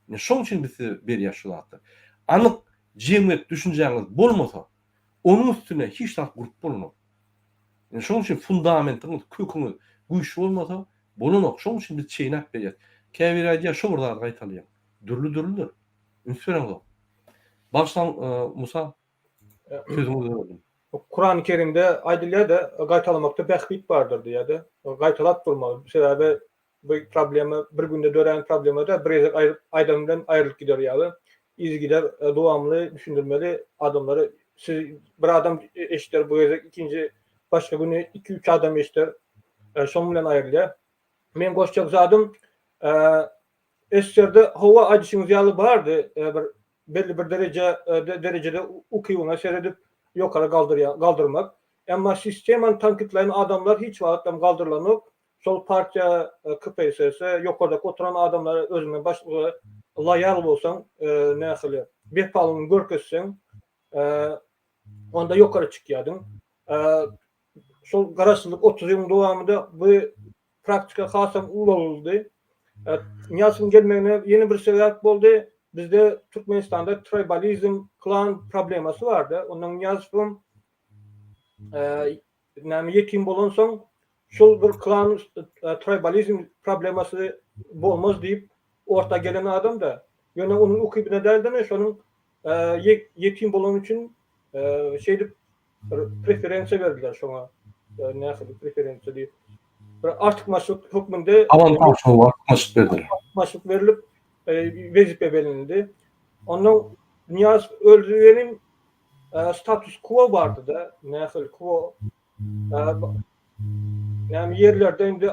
Şoň üçin biz berýär şu zatlar. Anyk jemgyýet düşünjäňiz bolmasa, onun üstüne hiç tak gurup bolmaz. Şoň üçin fundamentyňyz, köküňiz güýçlü bolmasa, bolanok. Şoň üçin biz çeýnäp berýär. Käbir aýdýar, şu gurda gaýtalýar. Dürlü. Ünsüren başlan Musa sözüňizi berdim. Kur'an-ı Kerim'de aýdylýar da gaýtalamakda bähbit bardyr diýýärdi. Gaýtalap durmaly. Sebäbi bu problemi bir günde dören problemi de bir aýdam bilen aýrylyp gider ýaly. izgiler dowamly düşündirmeli adamları. Siz bir adam eşitler bu ýerde ikinji başga günü 2-3 adam eşitler. Şoň bilen aýrylýar. Men goşjak zadym SSR'de hava adyşyňyz ýaly bardy. Bir belli bir derecede ukybyňa seredip ýokara galdyrmak. Emma sistemany tankitleýän adamlar hiç wagtdan galdyrlanok. Şol partiýa KPSS ýokarda oturan adamlar özüne başlygy loýal bolsaň, nähili bepalyny görkezseň, onda ýokary çykýardyň. Şol garaşlyk 30 ýylyň dowamında bu praktika hasam ululdy. Niýasyň gelmegine ýeni bir sebäp boldy. Bizde Türkmenistanda tribalizm, klan problemasy bardy. Onuň ýasypym näme ýetim bolansoň şol bir klan tribalizm problemasy bolmaz diýip orta gelen adam da ýöne onuň ukybyna däldine şonuň ýetim bolan üçin şeýdip preferensiýa berdiler şoňa. Nähili preferensiýa diýip bir artyk maşrut hukmunda Avantaj var, maşrut berdiler. Maşrut berilip wezipe berildi. Onuň Niýaz öldürýänin status quo bardy da, nähili quo. Yani yerlerde indi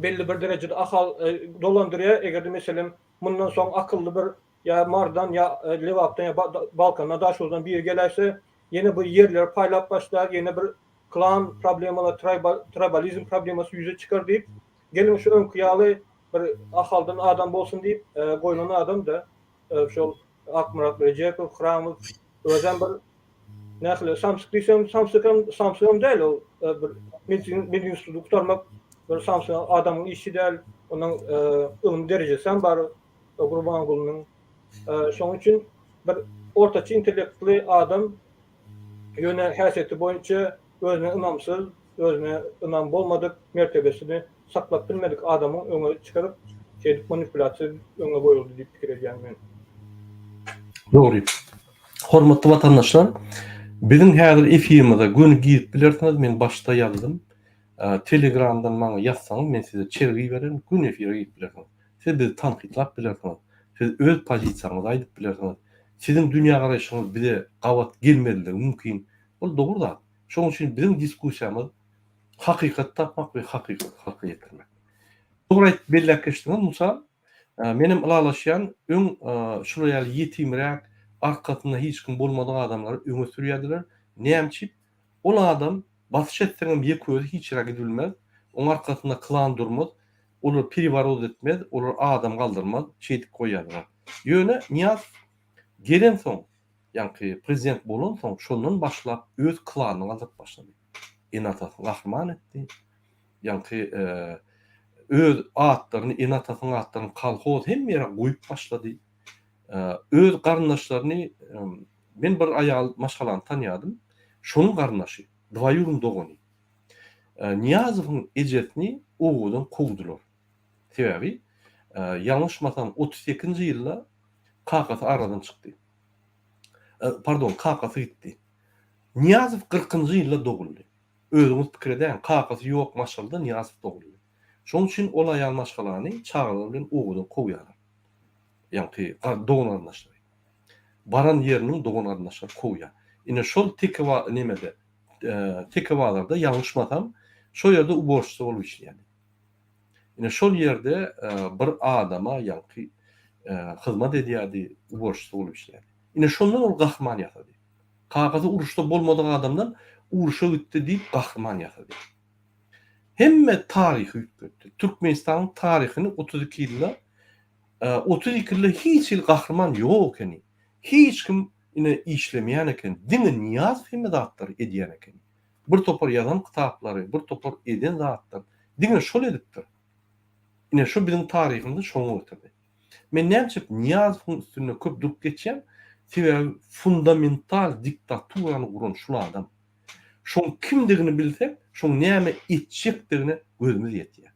belli bir derecede ahal dolandırıyor. Eğer de mesela bundan sonra akıllı bir ya Mardan ya Levap'tan ya Balkan'a Daşol'dan bir gelirse yine bu yerler paylap başlar. Yine bir klan problemalı, tribalizm probleması yüze çıkar deyip gelin şu ön kıyalı bir ahaldan adam bolsun deyip koyulan adam da şu Akmurat Recep, Hramov, özen bir nähili Samsung değil o bir medin institutu kurtarmak bir Samsung adamın işi değil onun ön derecesi var o Gurbangul'un şoň üçin bir ortaçy intellektual adam ýöne häsiýeti boýunça özüne ynamsyz, özüne ynam bolmadyk mertebesini saklap bilmedik adamyň öňe çykaryp şeýdip manipulasiýa öňe goýuldy diýip pikir edýän men. Doğru. Hormatly vatandaşlar, bizim häzir efirimize gün giyip bilersiniz, men başta yazdım. Telegramdan maňa ýazsaňyz men size çergi bererim, gün efire giyip bilersiniz. Siz bizi tanqidlap bilersiniz. Siz öz pozisiýaňyzy aýdyp bilersiniz. Sizin dünýä garaşyňyz bize gawat gelmediligi mümkin. Ol dogry da. Şoň üçin bizim diskussiýamyz hakykat tapmak we hakykat halka ýetirmek. Dogry bellek geçdiňiz Musa. Menim ilalaşýan öň şuraya ýetimräk arkasında hiç kim bolmadan adamlar öňe sürýärdiler. Näçip ol adam basyş etseňem ýeközi hiç rak edilmez. Oň arkasında klan durmaz. Olar perivaroz etmez, olar adam galdyrmaz, çeýdip goýarlar. Ýöne Niýaz gelen soň, ýani prezident bolan soň şondan başlap öz klanyny gazyp başlady. Enatasyny gahryman etdi. Ýani öz atlaryny, enatasynyň atlaryny kalhoz hemme ýere goýup başlady. Öz garyndaşlaryny men bir aýal maşgalany tanýadym. Şonuň garyndaşy, Dwaýurun dogany. Niýazowyň ejesini oğudan kovdular. Sebebi yanlışmasam 38-nji ýylda Kakasy aradan çykdy. Pardon, Kakasy gitdi. Niýazow 40-njy ýylda doguldy. Özüňiz pikir edäň, Kakasy ýok maşgalda Niýazow doguldy. Şoň üçin ol aýal maşgalany çağırlar bilen oğudan kovýarlar. Ýani dogan arnaşlar. Baran ýeriniň dogan arnaşlar kovýar. Ine şol tekwa nemede tekwalarda yanlışmasam şol ýerde uborçly bolup işleýär. Ine şol ýerde bir adama ýani hyzmat edýärdi, uborçly bolup işleýär. Ine şondan ol gahryman ýasady. Kakasy uruşda bolmadan adamdan uruşa gitdi diýip gahryman ýasady. Hemme taryhy ýükletdi. Türkmenistanyň taryhyny 32 ýylda 32 ýylda hiç ýyl gahryman ýok ekeni. Hiç kim ine işlemeýän eken. Diňe Niýaz hemme zatlary edýän eken. Bir topar ýazan kitaplary, bir topar eden zatlar. Diňe şol edipdir. Ine şu bizim taryhymyzda şoňa ötürdi. Men näçip Niýazowyň üstüne köp durup geçýän, sebebi fundamental diktaturany guran şol adam. Şoň kimdigini bilsek, şoň näme etjekdigini gözümiz ýetýär.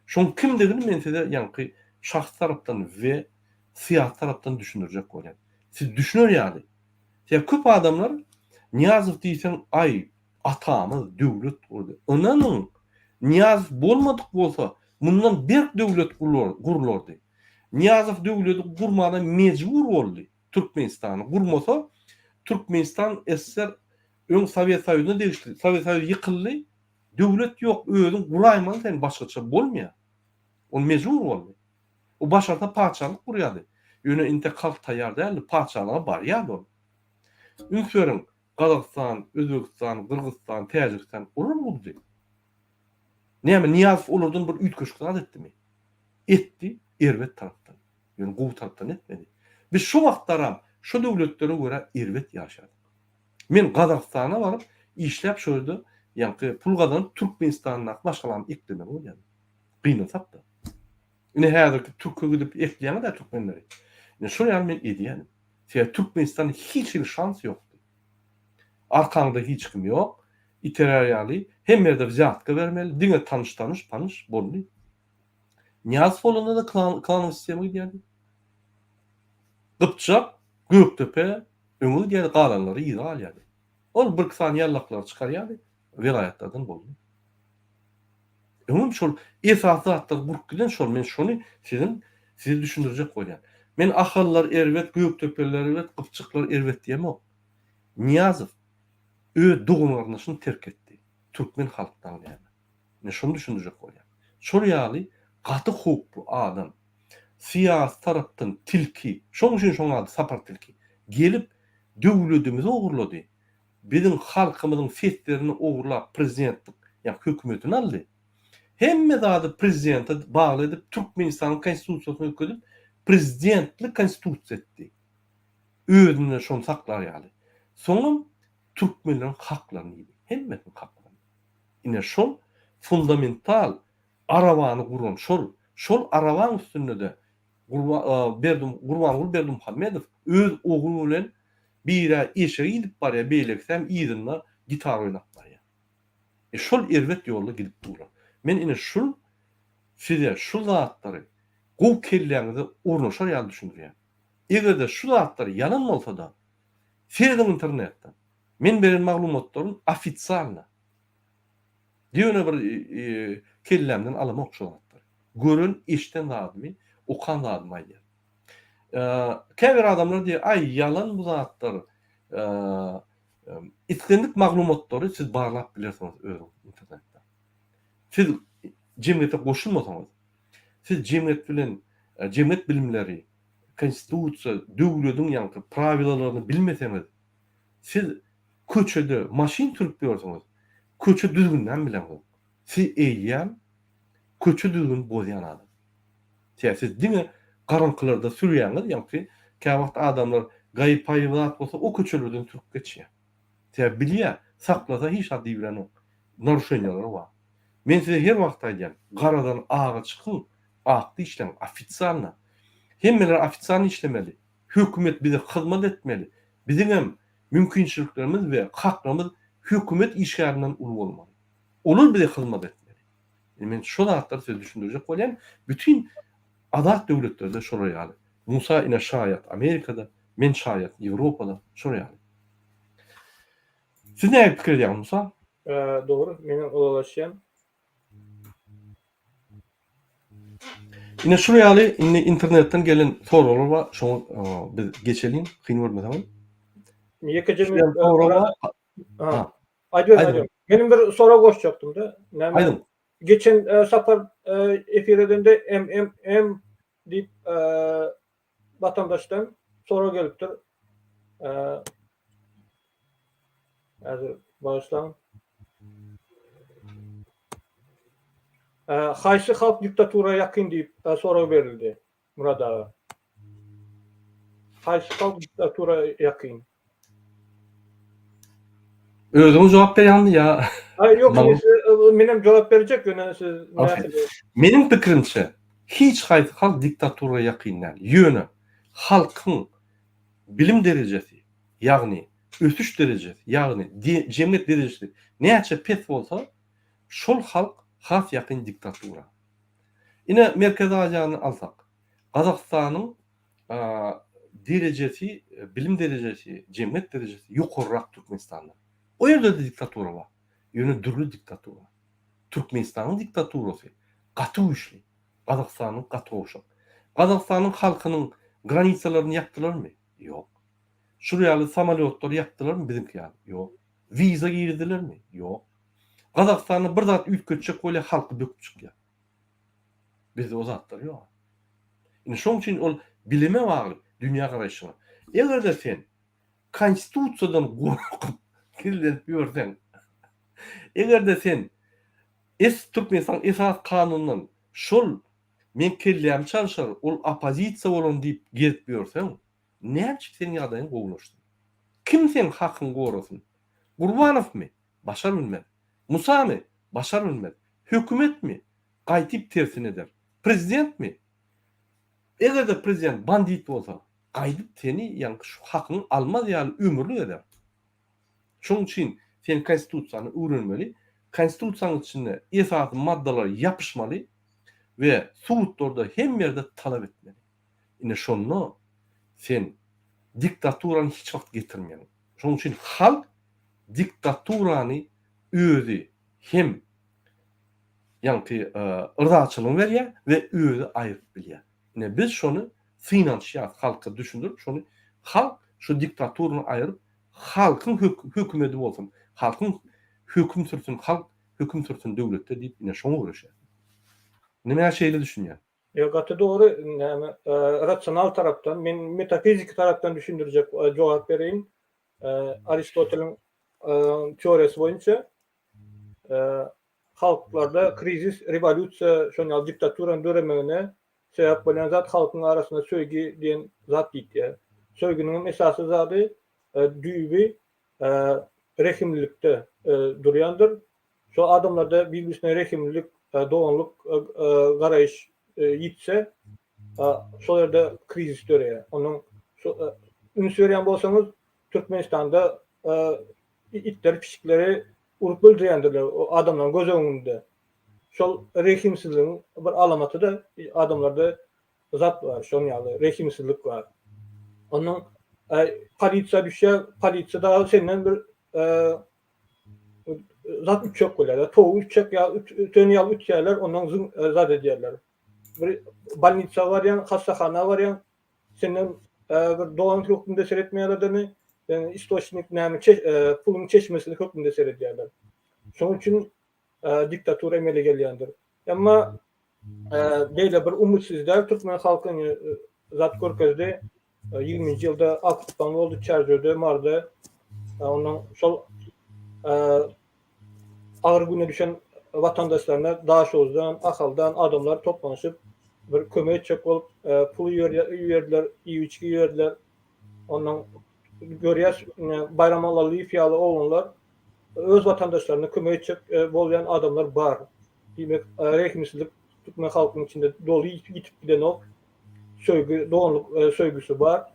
Şoň kimdigini men size ýani şahs tarapdan we siýasat tarapdan düşünürjek bolýar. Siz düşünürýärdi. Ya köp adamlar Niýazow diýsen, ay atamyz döwlet boldy. Onanyň Niýazow bolmadyk bolsa, mundan bir döwlet gurulurdy. Niýazow döwleti gurmana mejbur boldy. Türkmenistany gurmasa Türkmenistan SSR öň Sowet Soýuzyna degişdi. Sowet Soýuzy ýykyldy. Döwlet ýok, özüň guraýman sen başgaça bolmaýar. O mejbur boldy. O başarda paçalyk gurýardy. Ýöne intikal taýýar däldi, paçalyga barýardy ol. Ünsörüň Gazakystan, Özbekistan, Kırgızstan, Täjikistan olur boldy. Näme Niýazow olardan bir üýtgeçlik zat etdimi? Etdi, Erwet tarapdan. Ýöne gowy tarapdan etmedi. Biz şu wagtlara, şu döwletlere göre Erwet ýaşadyk. Men Gazakystana baryp işläp şöýdy, ýa-ni pul gazanyp Türkmenistanyna başgalarym eklemek bolýar. Gynasapda. Ine häzirki Türkiýe gidip ekleýär da Türkmenleri. Ine şol ýaly men edýän. Şeýle Türkmenistanyň hiç bir şans ýokdy. Arkaňda hiç kim ýok. İterýaly hemmerde wzatka bermeli, diňe tanış boldy. Niýazow bolanda da klan sistemi gidiyordu. Gıpçak, Göktepe, öňü diýer galanlary ýygy alýardy. Ol bir kısan ýallaklar çykarýardy, vilayatlardan boldy. Öňüm şol esasy zatlar gurup giden şol, men şonu sizi düşündirjek bolýan. Men ahallar Erwet, Göktepeler Erwet, Gıpçyklar Erwet diýemok. Niýazow öz dogumlaryny terk etdi. Türkmen halkdan ýa-ni. Men şonu düşündirjek bolýan. Şol ýaly gaty hukukly adam siyasi tarapdan tilki, şoň üçin şoň ady sapar tilki gelip döwletimizi ogurlady. Bizim halkymyzyň setlerini ogurlap prezidentlik ýa hökümetini aldy. Hemme zady prezidente bagly edip Türkmenistanyň konstitusiýasyny öküdip prezidentlik konstitusiýa etdi. Özüne şonu saklar ýaly. Soňam Türkmenleriň haklaryny ýedi. Hemmetiň haklaryny. Ine şol fundamental arawany guran şol arawan üstünde de Gurbanguly Berdimuhammedow öz oguly bilen bire işe gidip barýar, beýleksem ýygyna gitar oýnap barýar. Şol Erwet ýoluna gidip durar. Men ine şol size şu zatlary gowy kelleňizde urnaşar ýaly düşünýär. Egerde şu zatlary ýalan bolsa da sizin internetden men beren maglumatlaryň ofitsialna diýene bir kellemden alamak şu zatlary. Görün işten zadymy, okan zadymy aýdýar. Käbir adamlar diýär, "Ay ýalan bu zatlar." İtlendik maglumatlary siz barlap bilersiňiz öz internetde. Siz jemgyýete goşulmasaňyz, siz jemgyýet bilen jemgyýet bilimleri, konstitusiýa, döwletiň ýa-ni prawilalaryny bilmeseňiz, siz köçede maşin türüp ýörseňiz, köçe düzgünden bileňiz. Siz eýýän köçe düzgün bolýan adam. Siz diňe garankylarda sürýäňiz, ýa-ni käwagt adamlar gaýyp paýwat bolsa o köçelerden türüp geçýär. Siz bilýär, saklasa hiç ady bilen ok. Naruşenýalar bar. Men size her wagt aýdýan, garadan ağa çykyp, akdy işleň ofitsialna. Hemmeler ofitsialny işlemeli. Hökümet bize hyzmat etmeli. Bizim hem mümkinçiliklerimiz we haklarymyz hökümet işgärinden uly bolmaly. Olur bize hyzmat etmeli. Men şol zatlary size düşündirjek bolýan, bütün adat döwletlerinde şol ýaly. Musa ine şaýat Amerikada, men şaýat Ýewropada şol ýaly. Siz näme pikir edýäňiz Musa? Doğru, meni olaşýan. Ine şu ýaly internetten gelen soralar bar, şoňa biz geçelim, kyn bolmadan. Ýekejemi Soralar. Aýdym. Benim bir sora goşjakdym da. Aýdym. Geçen sapar efirinde em diýip vatandaşdan sora gelipdir. Hazır başlan. Haýsy halk diktatura ýakyn diýip sora berildi Murad aga. Haýsy halk diktatura ýakyn? Özüňiz jogap berýärdi ýa? Hayır yok, benim cevap verecek yöne siz merak ediyorsunuz. Benim pikirimçe hiç haýsy halk diktatura ýakynlar ýöne halkyň bilim derejesi, ýagny ösüş derejesi, ýagny jemgyýet derejesi näçe pes bolsa, şol halk has ýakyn diktatura. Ine Merkez Aziýany alsak, Gazakstanyň derejesi, bilim derejesi, jemgyýet derejesi ýokarrak Türkmenistanda. O ýerde de diktatura bar. Ýöne dürli diktatura. Türkmenistanyň diktaturasy gaty güýçli. Gazakstanyň gaty oşak. Gazakstanyň halkynyň granitsalaryny ýapdylarmy? Ýok. Şuryaly samolyotlar ýapdylarmy bizimki ýaly? Ýok. Wiza girdilermi? Ýok. Gazakstanyň bir zat üýtgetjek bolýa halky böküp çykýar. Bizde o zatlar ýok. Ine şoň üçin ol bilime bagly dünýä garaşyna. Egerde sen konstitusiýadan gorkup kirlenip ýörseň, egerde sen Türkmenistan esas kanunundan şol men kellem çalışar, ol opozisiýa bolan diýip gezip ýörseň, näçe senin ýagdaýyň gowlaşdy? Kim sen hakyny gorasyn? Gurbanowmy? Başar bilmez. Musamy? Başar bilmez. Hökümetmi? Gaýtyp tersin eder. Prezidentmi? Egerde prezident bandit bolsa, gaýdyp seni ýa şu hakyny almaz ýaly ömürlük eder. Şoň üçin sen konstitusiýany öwrenmeli. Konstitusiýanyň içinde esas maddalar ýapyşmaly we subutlarda hem ýerde talap etmeli. Ine şonno sen diktaturany hiç wagt getirmeýän. Şoň üçin halk diktaturany özü hem ýa-ni ırzaçylyk berýär we özü aýryp bilýär. Ine biz şonu finansiýal halka düşündirip şonu halk şu diktaturany aýryp halkyň hökümeti bolsun. Halkyň höküm sürsün, halk höküm sürsün döwletde diýip ine şoňa görüşär. Näme şeýle düşünýär? Ýa doğru, näme rasyonal tarapdan, men metafizik tarapdan düşündirjek jogap bereyim. Aristotelyň teoriýasy boýunça halklarda krizis, revolýusiýa, şoňal diktaturany döremeğine sebäp bolan zat halkyň arasynda söýgi diýen zat diýdi. Söýgüniň esasy zady düýbi rehimlilikde durýandyr. Şo adamlarda bir-birine rehimlilik, doganlyk garaýyş ýitse, şol ýerde krizis döreýär. Onuň üns berýän bolsaňyz, Türkmenistanda itler, pişikleri urup öldürýändirler o adamlaryň göz öňünde. Şol rehimsizligiň bir alamaty da adamlarda zat bar, şoň ýaly rehimsizlik bar. Onuň polisiýa düşýär, polisiýa da senden bir zat üçek bolýar. Tow üçek ýa tönýal üçýärler, ondan zat edýärler. Bir balnitsa barýan, hastahana barýan, senden bir dogan hökmünde seretmeýärler, yani istoçnik näme pulun çeşmesini hökmünde seretýärler. Şoň üçin diktatura emele gelýändir. Emma beýle bir umutsizler Türkmen halkyny zat görkezdi. 20-nji ýylda aktyfdan boldy, çarjörde, marda. Ondan şol ağır güne düşen vatandaşlarına Daşozdan, Ahaldan adamlar toplanışıp bir kömek etjek bolup pul ýerler, iýiçki ýerler. Ondan görýär bayramalaly ýaly oğlanlar öz vatandaşlaryna kömek etjek bolýan adamlar bar. Demek rehimsizlik Türkmen halkynyň içinde dolu ýitip giden ok. Söýgü, doganlyk söýgüsü bar.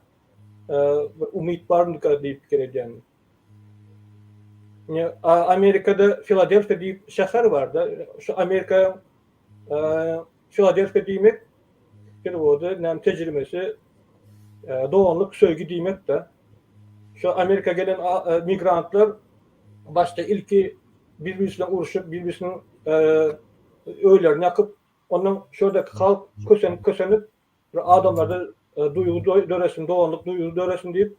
Umyt barlyk diýip pikir edýän. Amerikada Philadelphia diýip şäher bar da. Şu Amerika Philadelphia diýmek bir wada näme tejribesi doganlyk söýgü diýmek de. Şu Amerika gelen migrantlar başta ilki bir-birine uruşup, bir-birinin öýlerini ýakyp, ondan şurada halk kösenip adamlarda duýgu döresin, doganlyk duýgu döresin diýip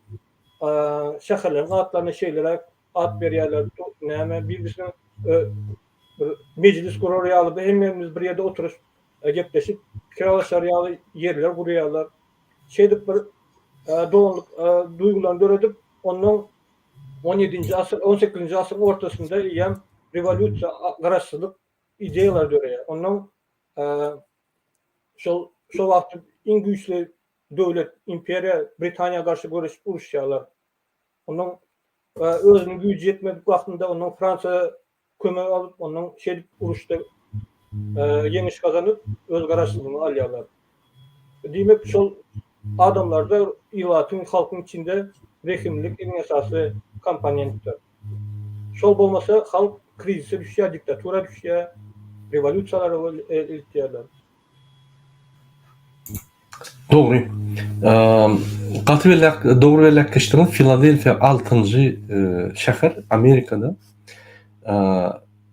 şäherleriň atlaryna şeýlere at berýärler. Näme bir-birine meclis gurar ýaly, hemmemiz bir ýerde oturup gepleşip fikirlaşar ýaly ýerler gurýarlar. Şeýdip bir doganlyk duýgularyny döredip, ondan 17-nji asyr, 18-nji asyryň ortasynda ýa revolýusiýa, garaşsyzlyk ideýalar döreýär. Ondan şol wagt iň güýçli döwlet, imperiýa Britaniýa garşy uruşýarlar. Ondan özüniň güýji ýetmedik wagtynda ondan Fransa kömek alyp, ondan şeýdip uruşda ýeňiş gazanyp öz garaşsyzlygyny alýarlar. Diýmek şol adamlarda ýylatyň halkyň içinde rehimlik en esasy komponentdir. Şol bolmasa halk krizise düşýär, diktatura düşýär, revolýusiýalara eltýärler. Doğru. Doğru belek geçtiğimiz Philadelphia 6-njy şäher Amerikada.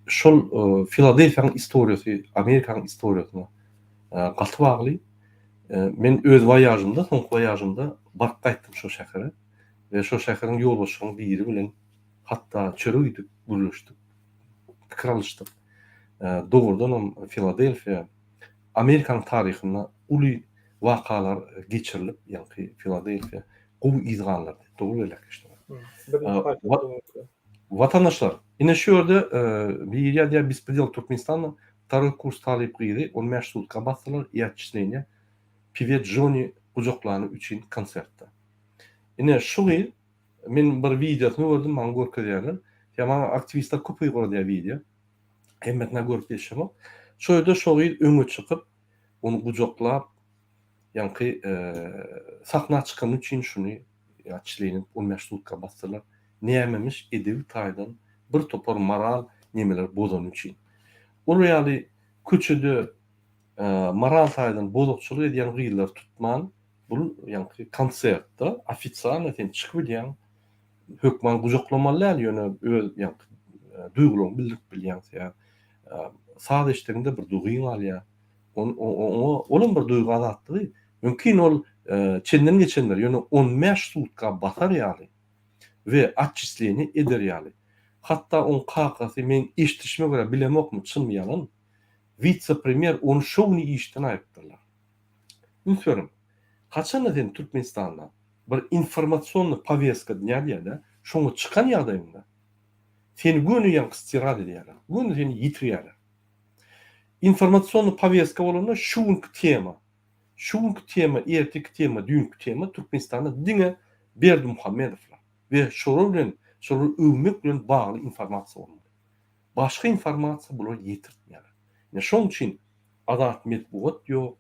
Şol Philadelphia'nın istoriýasy, Amerikanyň istoriýasyna gaty bagly. Men öz voyajymda, soňky voyajymda bark gaýtdym şo şähere we şo şäheriň ýolbaşçynyň biri bilen hatda çörüýdik, gürleşdik, pikir alışdyk. Dogrudan Filadelfia, Amerikanyň taryhyna uly wakalar geçirilip, ýani Filadelfia gowy izganlar, dogry elek işte. Vatandaşlar, ine şu ýerde bir ýerde Bispedal Türkmenistanyň wtaroy kurs talip gyzy, on meşhur basdylar, ýatçysyny Pivet Johnny Gujoklany üçin konsertde. Ine şu gyz men bir videosunu gördüm, maňa görkezýärler. Ýa-ma aktivistler köpüý görýär video. Hemmetine görüp geçýär. Şo ýerde şo gyz öňe çykyp, onu gujoklap, ýani sahna çykan üçin şuny ýatçylygyny on meşhur basdylar. Nämemiş edebi taýdan bir topar moral nemeler bozan üçin. Ol ýaly köçede moral taýdan bozukçylyk edýän gyýlar tutman, bu ýani konsertde ofitsial eten çykyp edýän hökman gujoklamalar ýöne öz ýani duýgularyny bildirip bilýän ýa sağ işlerinde bir duygu alýar. Onun bir duygu azatlygy mümkin ol çenden geçenler ýöne 15 sutka basar ýaly we atçyslygyny eder ýaly. Hatda on kakasy men eşitişime göre bilemokmy çynmy ýalan. Vice-premier onu şowny işden aýypdyrlar. Ünsörüm. Kaçan eden Türkmenistanda bir informasyonly повестка dünýäde şoňa çykan ýagdaýynda seni günü ýankystyrad edýärler. Günü seni ýitirýärler. Informasyonly повестка bolanda şuňky tema, erteki tema, düňkü tema Türkmenistanda diňe Berdimuhammedowlar we şolar bilen, şolar öwmek bilen bagly informasiýa bolmaly. Başga informasiýa bular ýetirtmeýär. Şoň üçin azat medeniýet ýok,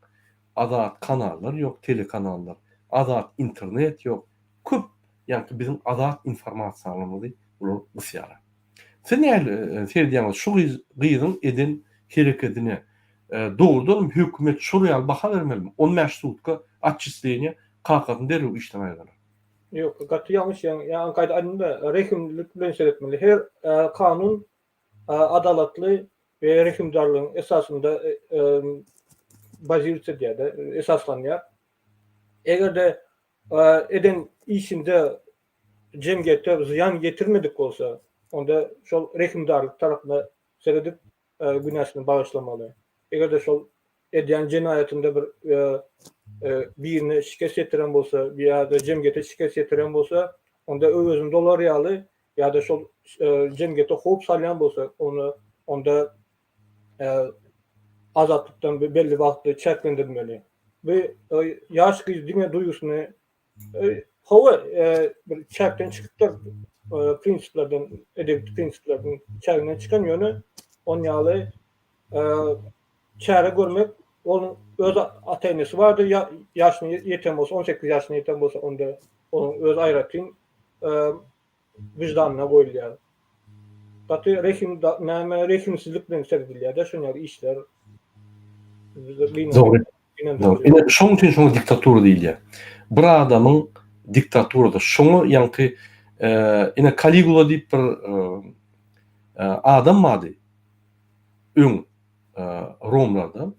azat kanallar ýok, telekanallar, azat internet ýok. Köp ýani bizim azat informasiýalarymyzy bular gysýarlar. Sen näme şu gyzyň eden hereketine dogrudan hökümet şuraya baha vermeli. 15 sutka atçyslygyny kakatyn derib işden aýdylar. Ýok, gaty ýalňyş ýani gaýda aýdymda rehimlik bilen seretmeli. Her kanun adalatly we rehimdarlygyň esasynda bazir edýär, esaslanýar. Egerde eden işinde jemgyýetde ziýan getirmedik bolsa, onda şol rehimdarlyk tarapynda seredip günäşini bagyşlamaly. Egerde şol edýän jenaýatynda birini şikayet etiren bolsa, ýa-da jemgyýete şikayet etiren bolsa, onda özüň dolar ýaly, ýa-da şol jemgyýete hop salýan bolsa, onda azatlykdan belli wagtda çäklendirmeli. We ýaş gyz diňe duýgusyny hawa bir çäkden çykyp prinsiplerden, edebi prinsiplerden çäkden çykan ýöne on ýaly çäre görmek, onun öz ata-enesi bardy, ýaşyny ýeten bolsa, 18 ýaşyna ýeten bolsa, onda onun öz aýratyn vicdanyna goýulýar. Gaty rehimsizlik bilen seredilýär, şoňa işler Doğru. Şoň üçin şoňa diktatura diýilýär. Bir adamyň diktaturada şoňa ýani ine Caligula diýip bir adam bady. Öň Romlarda.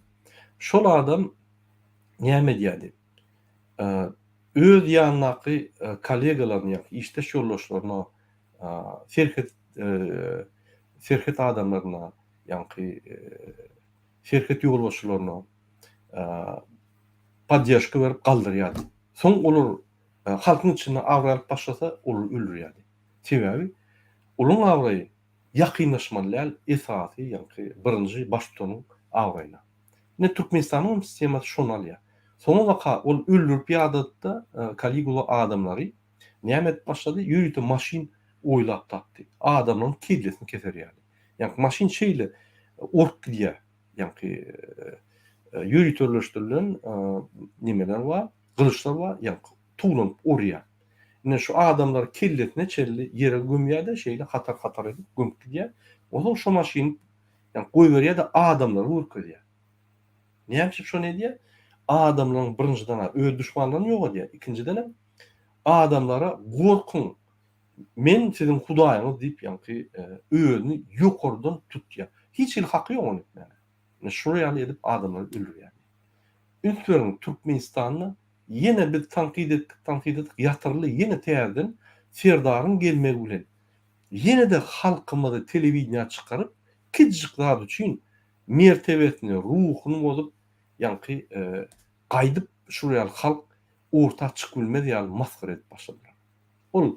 Şol adam näme diýdi? Öz ýanynaky kollegalaryny, işdeş ýoldaşlaryna, serhet adamlaryna, ýani serhet ýolbaşçylaryna podдержка berip galdyrýardy. Soň olar halkyň içinde awralyp başlasa, olar öldürýärdi. Sebebi olaryň awraýy ýakynlaşmalar esasy, ýani birinji baş tutanyň awraýyna. Ne Türkmenistanyň sistemasy şonu alýar. Soňa waka ol öldürüp ýadatda Caligula adamlary näme başlady? Ýürüte maşin oýlap tapdy. Adamlaryň kellesini keserýärdi. Ýani maşin şeýle ork diýär. Ýani ýürütürleşdirilen nimeler bar, gylyçlar bar, ýani tuğlanyp orýar. Ine şu adamlar kellesine çelli ýere gömýärde, şeýle hatar edip gömükdiýär. Oňa şu maşin ýani goýberýär-de adamlar urkýar. Näme şo diýär? Adamlaryň birinjiden öz düşmanlaryny ýok edýär. Ikinciden adamlara gorkun. Men sizin Hudaýyňyz diýip ýani özüni ýokardan tutýar. Hiç il haky ýok onu etmäne. Şuraya edip adamları öldürýär. Ünsüren Türkmenistan'ı yine bir tankid ettik, yatırlı yine teýärden serdarın gelmegi bilen. Yine de halkymyzy telewizionyna çykaryp, kicikler üçin mertebesini, ruhuny bozup, ýanky gaýdyp şuraya halk orta çyk bilmez ýaly maskara edip başladylar. Ol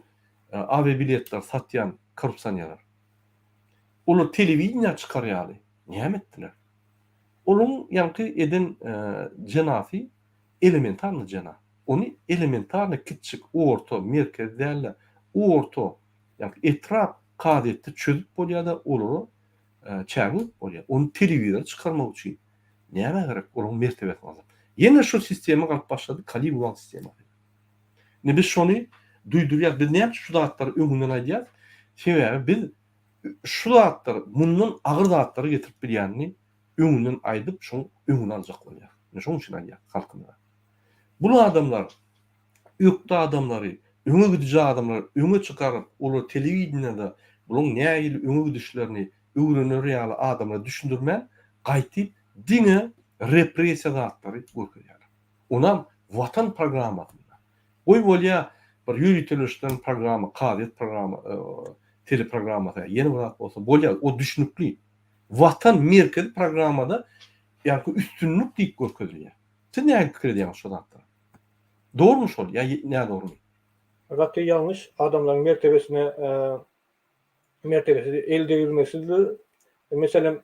awe biletler satýan korrupsiýonlar. Olar telewizionyna çykarýaly. Näme etdiler? Onun ýanky eden jenasy elementarny jena. Onu elementarny kiçik, orta, merkez däl, orta, ýanky etrap kadetde çözüp bolýar-da olary çägip bolýar. Onu telewiziona çykarmak üçin näme gerek? Olaryň mertebesi bazar. Ýene şu sistemi galyp başlady, Kalibran sistemi. Ne biz şonu duýdurýar, biz näme şu datlary öňünden aýdýar? Sebäbi biz şu datlary, mundan agyr datlary getirip bilýänini öňünden aýdyp, şoň öňüne aljak bolýar. Şoň üçin aýdýar halkymyza. Bu adamlar, öňde adamlary, öňe gidýän adamlar öňe çykaryp, olar telewizionyada bulyň näýil öňe gidişlerini öwrener ýaly adamlara düşündirmän, gaýtyp diňe repressiýa datlary görkezýär. Onam Vatan programmasynda. Oý bolýa bir ýürütilýän programy, kadet programy, teleprogrammasy, ýene bir zat bolsa bolýar, o düşünükli. Vatan merkezi programmada ýa-da üstünlük diýip görkezýär. Siz näme pikir edýäňiz şu zatda? Doğru şol? Ya ne doğru? Gaty yanlış adamların mertebesine mertebesi elde edilmesidir. Mesela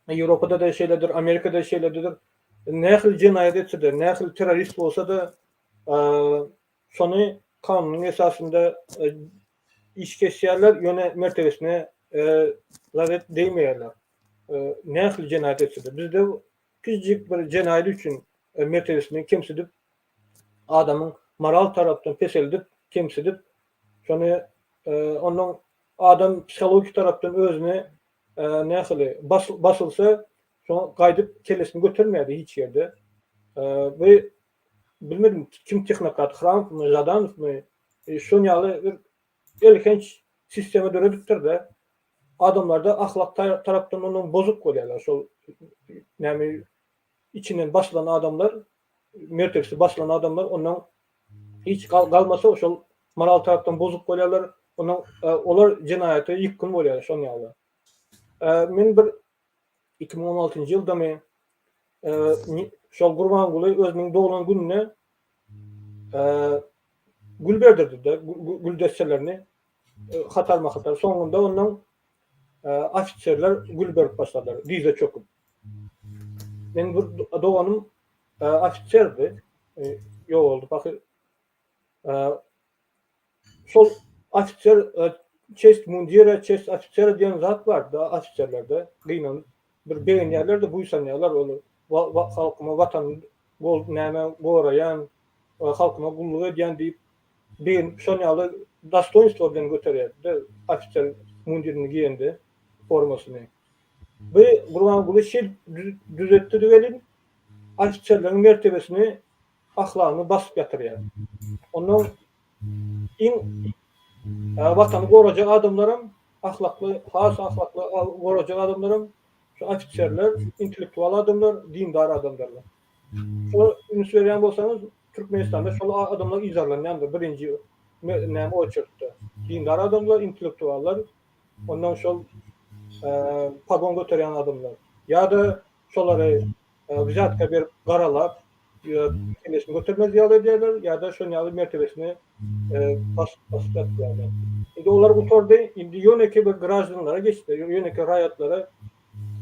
Avrupa'da da şeylerdir, Amerika'da şeylerdir. Nähil cinayet etse de, nähil terörist olsa da sonu kanunun esasında iş kesýärler, ýöne mertebesine zaret değmeýärler. Nähil cinayet etse de. Bizde küçük bir cinayet üçün mertebesini kemsidip adamın moral tarapdan pes edip kemsidip şonu onun adam psikolojik tarapdan özüne nähili basılsa şonu gaýdyp kellesini götürmeýärdi hiç ýerde. Ve bilmedim kim texnokat, Xramp mı, Jadanow mı şonu ýaly bir ilginç sisteme döredipdir de adamlarda ahlak tarapdan onun bozuk bolýarlar. Şol näme içinden başlayan adamlar, mertebesi başlayan adamlar ondan hiç kalmasa o şol moral taraftan bozuk bolýarlar. Ondan olar cinayete ýykyn bolýar şol ýaly. Men bir 2016-njy ýylda men şol Gurbanguly özüniň doğulan gününe gül berdirdi de, gül destelerini hatar. Soňunda ondan ofisierler gül berip başladylar. Dize çöküp. Men bir doğanım ofisierdi. Ýok oldu. Baky şol ofisier chest mundira, chest ofisier diýen zat bar da ofisierlerde. Gynan bir beýenýärler de buýsanýarlar olur. Halkyma watan bol näme goraýan, halkyma gullugy edýän diýip beýen şonýaly dostoýnstvo bilen göterýärdi. Ofisier mundirini giýendi, formasyny. Ve Gurbanguly şer düzetdi diýelim. Ofisierleriň mertebesini, ahlakyny basyp ýatyrýar. Ondan watany gorajak adamlarym, ahlakly, has ahlakly gorajak adamlarym, şu ofisierler, intellektual adamlar, dindar adamlarlar. Şol ünsüren bolsaňyz Türkmenistanda şol adamlar izarlanýandyr. Birinji näme oçurtdy. Dindar adamlar, intellektuallar, ondan şol pagon götüren adamlar. Ya da şolary bizatka bir garalap kendisini götürmez ýaly edýärler, ya da şonýaly mertebesini basıp ýatýarlar. Indi olar gutordy, indi ýöneki bir grajdanlara geçdi, ýöneki raýatlara,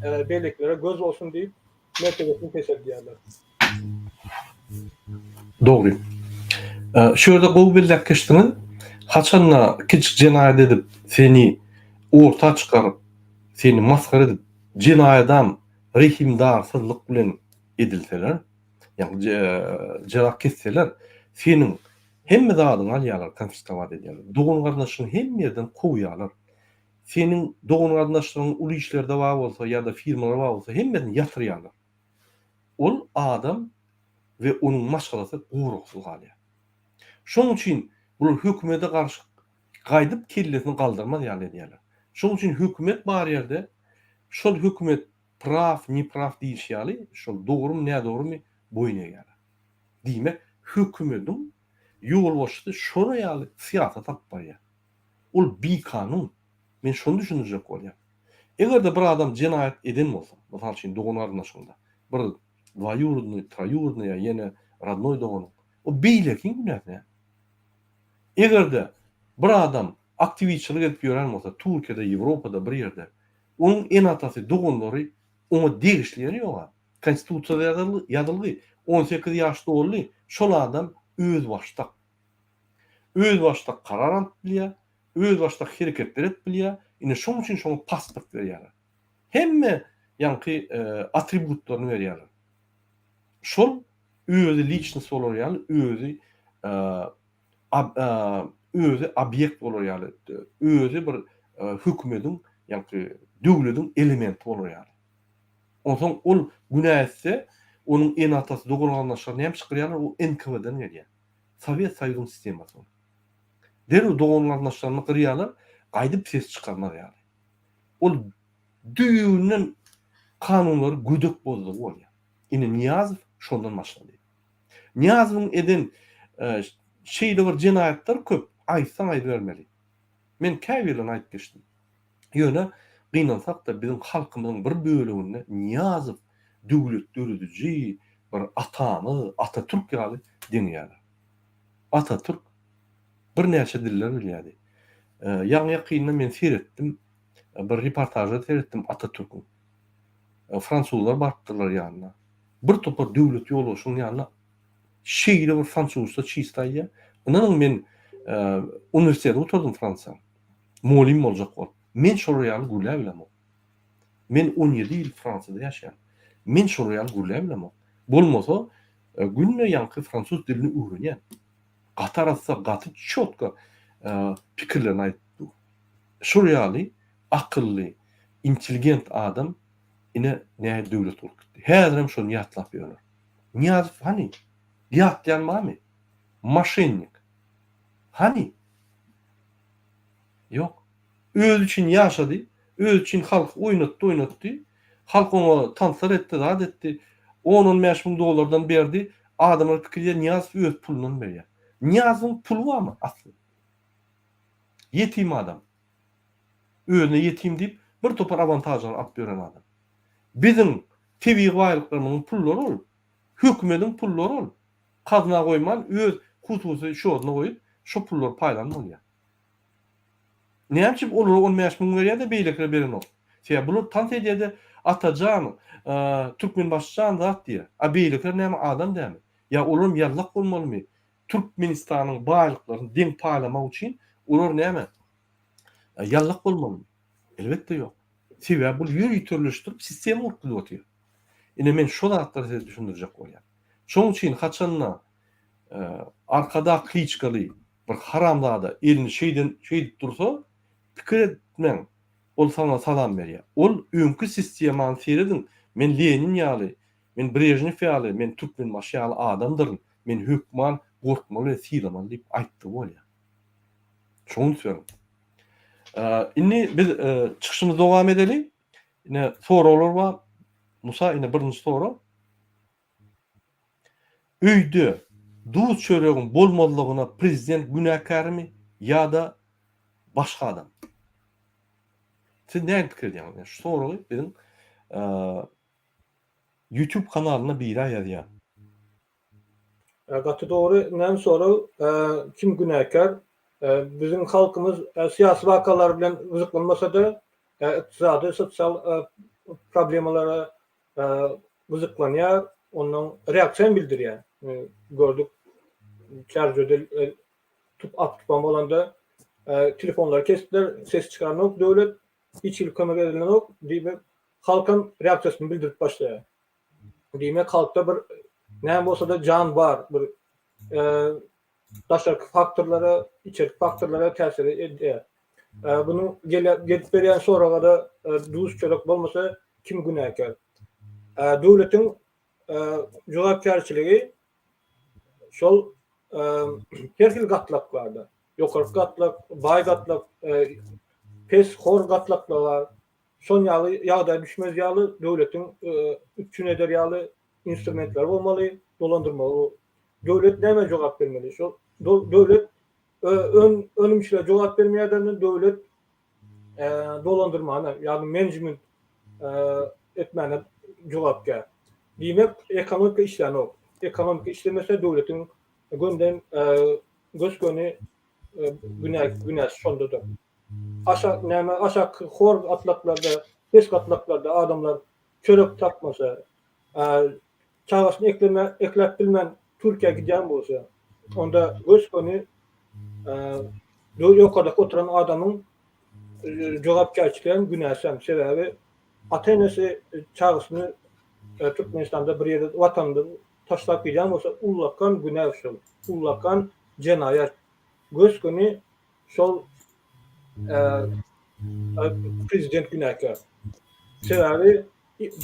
beýleklere göz bolsun diýip mertebesini pes edýärler. Doğru. Şöyle gowy bellek geçdiňiz. Haçanla kiçik cinayet edip seni orta çıkarıp seni maskara edip cinayetdan rehimdarsızlyk bilen edilseler, yani jarak kesseler, senin hemme zadyň alýarlar, konfiskawat edýärler. Doğun gardaşyny hem ýerden kowýarlar. Senin doğun gardaşlaryň uly işlerde bar bolsa ýa-da firmalar bar bolsa hemmeden ýatyrýarlar. Ol adam ve onun maşgalasy gowruksyz galýar. Şoň üçin bu hökümete garşy gaýdyp kellesini galdyrmaz ýaly edýärler. Şoň üçin hökümet bar ýerde şol hökümet prav, neprav diýişýäli, şol dogrumy, nädogrumy boýuna ýaly. Diýmek, hökümetiň ýol başdy şonu ýaly syýasat talyp barýar. Ol bikanun. Men şonu düşündirjek bolýar. Egerde bir adam jenaýat eden bolsa, mysal üçin dogan arnaşygynda, bir dwaýurdny, traýurdny ýa ýene radnoy dogany, o beýlekiň günäsine. Egerde bir adam aktivistçilik edip ýören bolsa, Türkiýede, Ýewropada bir ýerde, onuň en atasy doganlary ona degişleri ýok. Konstitusiýada ýazylgy 18 ýaşda boldy, şol adam öz başda karar alyp bilýär, öz başda hereketler edip bilýär. Ine şoň üçin şoňa pasport berýärler. Hemme ýanky atributlaryny berýärler. Şol özü lichnost bolar ýaly, özü obyekt bolar ýaly, özü bir hökümetiň ýanky döwletiň elementi bolar ýaly. Onsoň ol günäse onuň en atasy doganlanyşlaryny hem çykyrýarlar, o NKVD-den gelýär. Sowet Soýuzynyň sistemasy. Derü doganlanyşlaryny kırýarlar, gaýdyp ses çykarmar ýaly. Ol düýünden kanunlary gödök bozdy bolýar. Ine Niýazow şondan başlady. Niýazowyň eden şeýle bir jenaýatlar köp, aýtsaň aýdy bermeli. Men käbirlen aýdyp geçdim. Ýöne gynansak da bizim halkymyzyň bir böleginde Niýazow döwlet dörediji bir atamy, Atatürk ýaly diňýär. Atatürk bir näçe diller bilýärdi. Ýa-ni ýakynda men seretdim, bir reportajda seretdim Atatürk'ün. Fransuzlar barpdylar ýanyna. Bir topar döwlet ýolbaşynyň ýanyna şeýle bir fransuzça çystaýa. Ondan men uniwersitede oturdum Fransa. Molim boljak bol. Men şol ýaly gürläp bilemok. Men 17 ýyl Fransada ýaşaýan. Men şol ýaly gürläp bilemok. Bolmasa günne ýanky fransuz dilini öwrenýän. Gatarasa gaty çotka pikirlerini aýtdy. Şol ýaly akylly, intelligent adam ine näme döwlet bolup gitdi. Häzir hem şonu ýatlap ýörler. Niýazow hani? Ýatlayan mami? Maşennik. Hani? Ýok. Öz üçin ýaşady, öz üçin halk oýnatdy. Halk ona tanslar etdi, zat etdi. 10-15 000 dolardan berdi. Adamlar pikirler Niýazow öz pulundan berýär. Niýazowyň pulu barmy asly? Yetim adam. Özüne yetim diýip bir topar avantajlar alyp beren adam. Bizim tebii gaýlyklarymyň pullary ol. Hökümetiň pullary ol. Kazna goýman öz hususy şoňa goýup, şo pullar paýlanmaýar. Näçe olur 15 000 berýär de beýlekler beren ol. Şeýle bular tans edýärde Atajan, Türkmenbaşçan zat diýär. A beýlekler näme adam dämi? Ya olar ýallak bolmalymy? Türkmenistanyň baýlyklaryny deň paýlamak üçin olar näme? Ýallak bolmalymy? Elbetde ýok. Sebäbi bu ýürütürlüşdirip sistem urtulup otýar. Ine men şol hakkary size düşündirjek bolýar. Şoň üçin haçanna arkada kliçkaly bir haramlada elini şeýdip dursa, pikir etmeň. Ol sana salam berýär. Ol öňkü sistemany seredin. Men Lenin ýaly, men Brejnew ýaly, men Türkmenbaş ýaly adamdyryn. Men hökman, gorkmaly, sylaman diýip aýtdy bolýar. Şoň üçin. Inni biz çykyşymyzy dowam edeli. Ine soralar bar. Musa ine birinji soru. Öýde duz çöregiň bolmalygyna prezident günäkärmi ýa-da başga adam? Siz näme pikir edýäňiz? Şu soruly bizim YouTube kanalyna bir ay ýazýar. Gaty dogry, näme soru, kim günäkär? Bizim halkymız siyasi vakalar bilen gyzyklanmasa da iqtisady, sosial problemalara gyzyklanýar, ondan reaksiýa bildirýär. Gördük, çarjyda aktypan bolanda telefonlar kesdiler, ses çıkarmak döwlet hiç il kömek edilenok diýip halkın reaksiýasyny bildirip başlaýar. Diýmek halkda bir näme bolsa da jan bar, bir daşarky faktorlara, içerik faktorlara täsir edýär. Bunu gelip berýän soraga da duz çörek bolmasa kim günäkär? Döwletiň jogapkärçiligi şol her xil gatlaklarda, ýokarky gatlak, baý gatlak, pes hor gatlaklar var. son ýaly ýagdaý düşmez ýaly döwletiň üçin eder ýaly instrumentler bolmaly, dolandyrmaly. Döwlet näme jogap bermeli? Şol döwlet önümçile jogap bermeýärden döwlet dolandyrmany, ýani management etmeni jogapkär. Diýmek ekonomika işleni ok. Ekonomika işlemese döwletiň gönden gösköni günäs şondadyr. Aşak hor atlaklarda, pes atlaklarda adamlar çörek takmasa, çağasını ekläp bilmän Türkiýe gidýän bolsa, onda gösköni ýokarda oturan adamyň jogapkärçiligine günäsem sebäbi ata-enesi çağasyny Türkmenistanda bir ýerde watanda taşlap gidýän bolsa ullakan günä şol. Ullakan jenaýat. Gösköni şol prezident günäkär. Sebäbi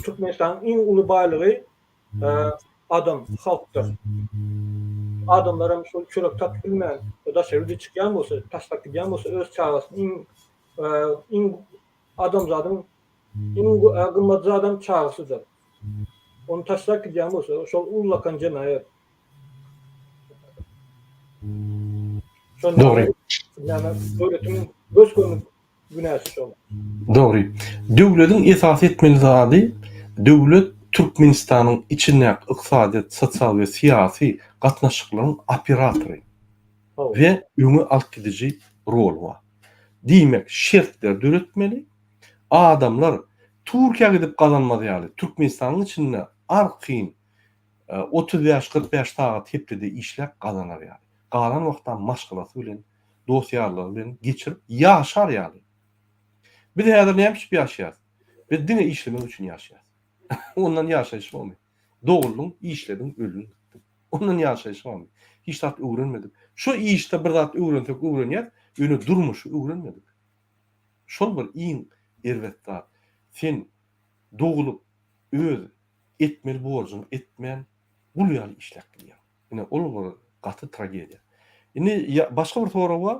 Türkmenistanyň iň uly baýlygy adam, halkdyr. Adamlar şol çörek tapyp bilmän, da şeýle çykýan bolsa, taşlap gidýän bolsa öz çağasyny iň adamzadyň iň gymmat adam çağasydyr. Onu taşlap gidýän bolsa, şol ullakan jenaýat. Dogry. Yani döwletiň göskönü günäsi şol. Dogry. Döwletiň esas etmeli zady döwlet Türkmenistanyň içinde yksadyat, sosial we siyasi gatnaşyklaryň operatory we öňe alyp gidiji rol bar. Diýmek, şertler döretmeli. Adamlar Türkiýe gidip gazanmady ýaly. Türkmenistanyň içinde arqyn 30-45 saat hepde işlep gazanar ýaly. Galan wagtda maşgylasy bilen, dosýalar bilen geçirip ýaşar ýaly. Bir de häzir näme iş ýaşaýar? Biz dine işlemek üçin ýaşaýar. Ondan ýaşaýyş bolmaýar. Doğuldun, işledin, öldün. Ondan ýaşaýyş bolmaýar. Hiç zat öwrenmedik. Şu işde bir zat öwrensek öwrenýär, öňe durmuşy öwrenmedik. Şol bir iň erwetda sen doğulup öz etmeli borcuny etmeýän bul ýaly işläp bilýär. Ine ol bir gaty tragediýa. Ine başga bir soru bar.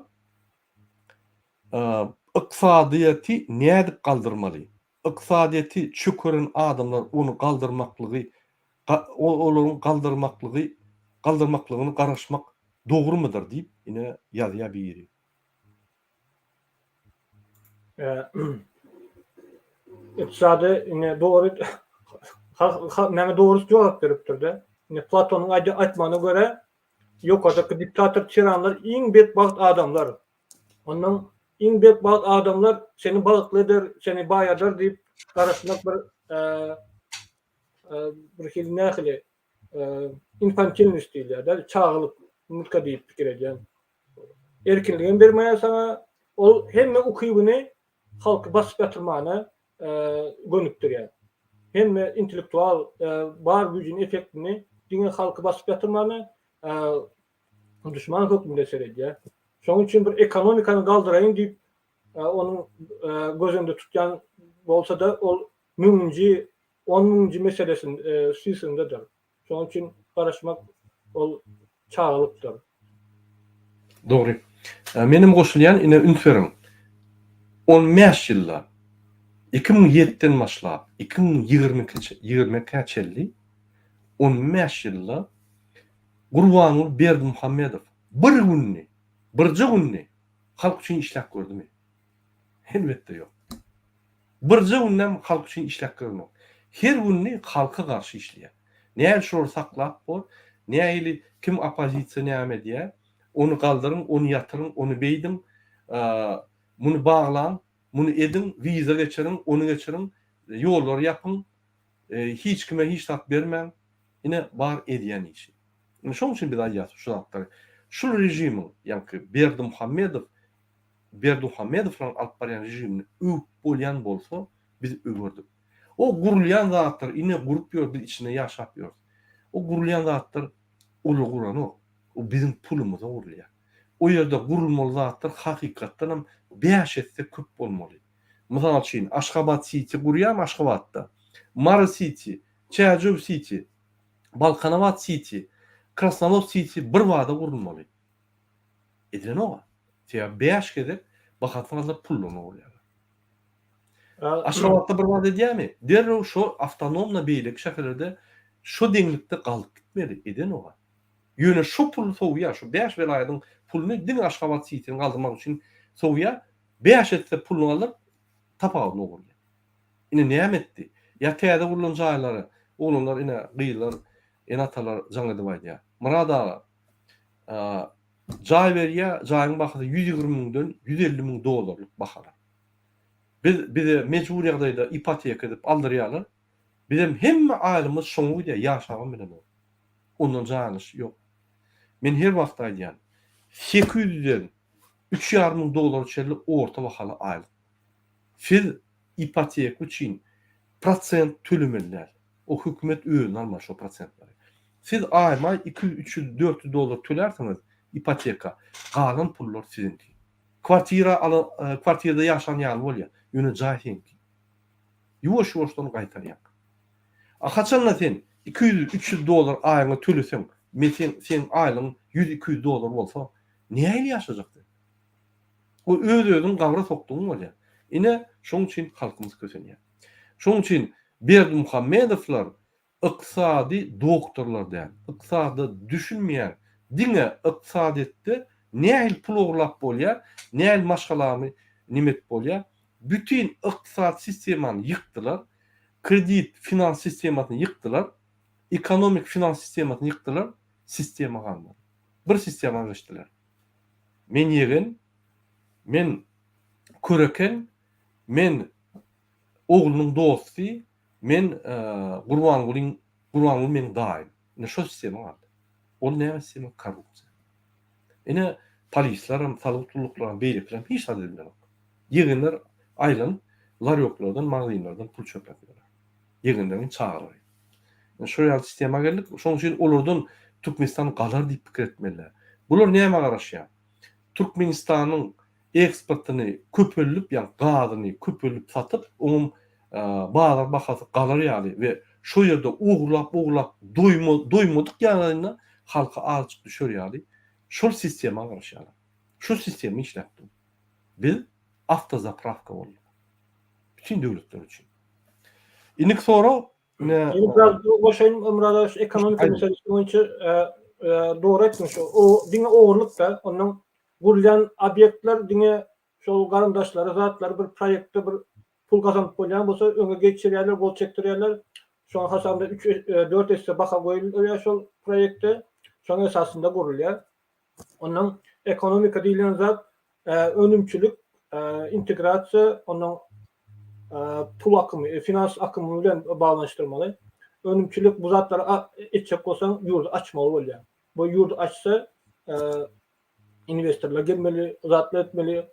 Yksadyýaty nädip galdyrmaly? Yksadyýaty çöküren adamlar onu galdyrmaklygy, olaryň galdyrmaklygyny garaşmak dogrymudyr diýip ine ýazýa biri. İktisady ine dogry näme dogry jogap beripdir-de. Ine Platonyň aýtmagyna göre ýokardaky diktator tiranlar iň bedbaht adamlar. Ondan iň bedbaht adamlar seni bagyklydyr, seni baýadyr diýip garaşmak bir hil nähili infantilist diýilýär, çağılık mulka diýip pikir edýän. Erkinligin bermeýär sana, ol hemme ukybyny halky basyp ýatyrmany gönükdirýär. Hemme intellektual bar güýjüň efektini diňe halky basyp ýatyrmany düşman hökmünde seredýär. Şoň üçin bir ekonomikany galdyraýyn diýip onuň gözünde tutýan bolsa da ol 1000-nji 10.000-nji meselesini süýsündedir. Şoň üçin garaşmak ol çağılıpdyr. Dogry. Menim goşulýan ine Ünferin 15 ýyllar 2007-den başlap 2020-ge çelli 15 ýyllar Gurbanuly Berdimuhammedow birji günni halk üçin işläp gördümi? Elbetde ýok. Birji günnäm halk üçin işläp görmek. Her günni halka garşy işleýär. Näme şol saklap bol, näme kim opozisiýa näme diýär, onu galdyryn, onu ýatyryň, onu beýdim, muny baglan, muny edin, wiza geçirin, onu geçirin, ýollar ýapyň, hiç kime hiç zat bermän, ine bar edýän işi. Şoň üçin bir aýat şu zatlar. Şu rejimiň, ýa-ni Berdimuhammedow alyp barýan rejimini öwüp bolýan bolsa, biz öwürdik. O gurulýan zatlar ine gurup ýör, biz içinde ýaşap ýör. O gurulýan zatlar uly guran o. O bizim pulumyza gurulýar. O ýerde gurulmaly zatlar hakykatdan hem 5 etse köp bolmaly. Mysal üçin Aşgabat City gurýan Aşgabatda. Mara City, Çäjow City, Balkanowat City, Krasnolov City bir wada gurulmaly. Edilen o. Sebäbi 5 gedip bakatyňyzda pullany bolýar. Aşgabatda bir wagt edýärmi? Derrew şo awtonomna beýlik şäherlerde şo deňlikde galyp gitmeli eden oga. Ýöne şo pul sowya, şu 5 welaýatyň puluny diň Aşgabat sytyny galdyrmak üçin sowya 5 etse puluny alyp tapagyny ogurýar. Ine näme etdi? Ya täze gurulan jaýlary, oğlanlar ine gyýlar, enatalar jaň edip aýdýar. Murada jaý berýär, jaýyň bahasy 120 000-den 150 000 dolarlyk bahalar. Biz mecbur ýagdaýda ipoteka edip aldyrýarlar. Bizim hemme aýlymyz şoňa gidiýär, ýaşagan bilen o. Ondan janyş ýok. Men her wagt aýdýan, 800-den 3,5 000 dolar çerli orta bahaly aýlyk. Siz ipoteka üçin prosent tölemeler. O hökümet öýüni alma şo prosentlary. Siz aýma 200, 300, 400 dolar tölersiňiz ipoteka, galan pullar sizinki. Kwartirada ýaşan ýaly bolýar, ýöne jaý senki. Ýuwaş-ýuwaşdan gaýtarýar. Haçanla sen 200-300 dolar aýyňa töleseň, sen aýlyň 100-200 dolar bolsa, näme ýaşajakdy? O öz-özüň gabra soktugyň bolýar. Ine şoň üçin halkymyz kösenýär. Şoň üçin Berdimuhammedowlar ykdysady doktorlar däl, ykdysady düşünmeýär. Diňe ykdysadetde näil pul oglap bolýar, näil maşgalamy nimet bolýar. Bütün ykdysat sistemany ýykdylar. Kredit finans sistematyny ýykdylar. Ekonomik finans sistematyny ýykdylar. Sistema galmady. Bir sistema ýaşdylar. Men ýegen, men köreken, men oğlunyň dosty, men Gurbangulyň men daýym. Ne şo sistema galdy. Ol näme sistema? Korrupsiýa. Ine polislerim, salawatlyklaryň beýliklerim hiç adedilmeli. Ýegenler aýlan laryoklardan, magazynlardan pul çöpläpdirler. Ýegenleriň çağıry. Şo ýaly sistema geldik. Şoň üçin olardan Türkmenistan galar diýip pikir etmeliler. Bular näme garaşýar? Türkmenistanyň eksportyny köpelip, ýa gazyny köpelip satyp, onun bazar bahasy galar ýaly we şo ýerde uglap doýmadyk ýalyna halka alçyk düşer ýaly. Şol sistema garaşýar. Şu sistemi işläpdi. Biz avtozapravka bolýar. Bütün döwletler üçin. Inik sonra Biraz boşayım Ömrada ekonomik meselesi boyunca doğru etmiş. O diňe ogurlyk da onun gurulýan obyektler diňe şol garandaşlary, zatlar bir proýekde bir pul gazanyp bolýan bolsa öňe geçirýärler, gol çektirýärler. Şoň hasanda 3-4 esse baha goýulýar şol proýekde. Şoň esasında gurulýar. Onun ekonomika diýilen zat önümçülük, integrasiýa, onun pul akımı, finans akımı bilen bağlanıştırmalı. Önümçülük bu zatları etjek bolsaň ýurdu açmaly bolýar. Bu ýurdu açsa investorlar gelmeli, zatlar etmeli,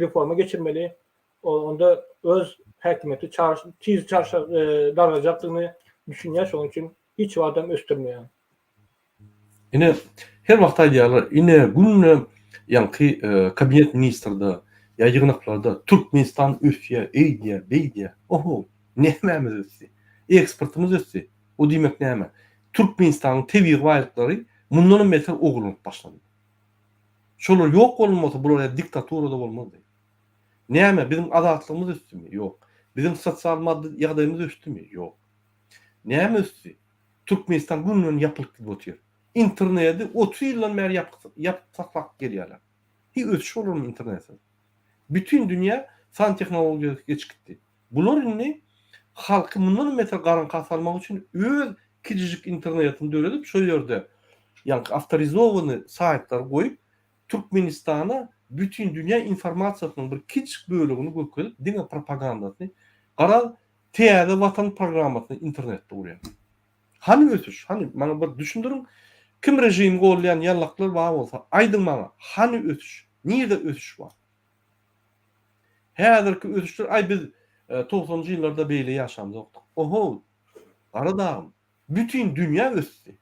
reforma geçirmeli. Onda öz häkimeti tiz darajatlygyny düşünýär, şoň üçin hiç adam östürmeýär. ine her wagt aýdýarlar, ine günne ýanky kabinet ministrde ýa ýygnaklarda Türkmenistan ösýär, eýdýär, beýdýär. Oho, nämämiz ösdi? Eksportymyz ösdi. O diýmek näme? Türkmenistanyň tebii baýlyklary mundan beter ogurlyp başlady. Şolar ýok bolmasa bular diktaturada bolmazdy. Näme? Bizim azatlygymyz ösdimi? Ýok. Bizim sosial maddi ýagdaýymyz ösdimi? Ýok. Näme ösdi? Türkmenistan günden ýapylyp gidýär. İnterneti 30 ýyldan beri ýapsak gelýärler. Hiç ösüş bolurmy internetde? Bütün dünýä san tehnologiýaga geçipdi. Bular indi halky mundan beter garanka salmak üçin öz kijijik internetini döredip şo ýerde ýa awtorizowany saytlar goýup Türkmenistana bütün dünýä informasiýasynyň bir kiçik bölegini gökülip diňe propagandasyny gara täze watan programasyny internetde urýar. Hani ösüş? Hani mana bir düşündürün. Kim rejim gollayan yallaklar bar bolsa, aydın bana, hani ösüş? Nirde ösüş var? Häzirki ösüşler, ay biz 90-njy ýyllarda beýle ýaşamyzokdyk. Oho, garadağım, bütün dünýä ösdi.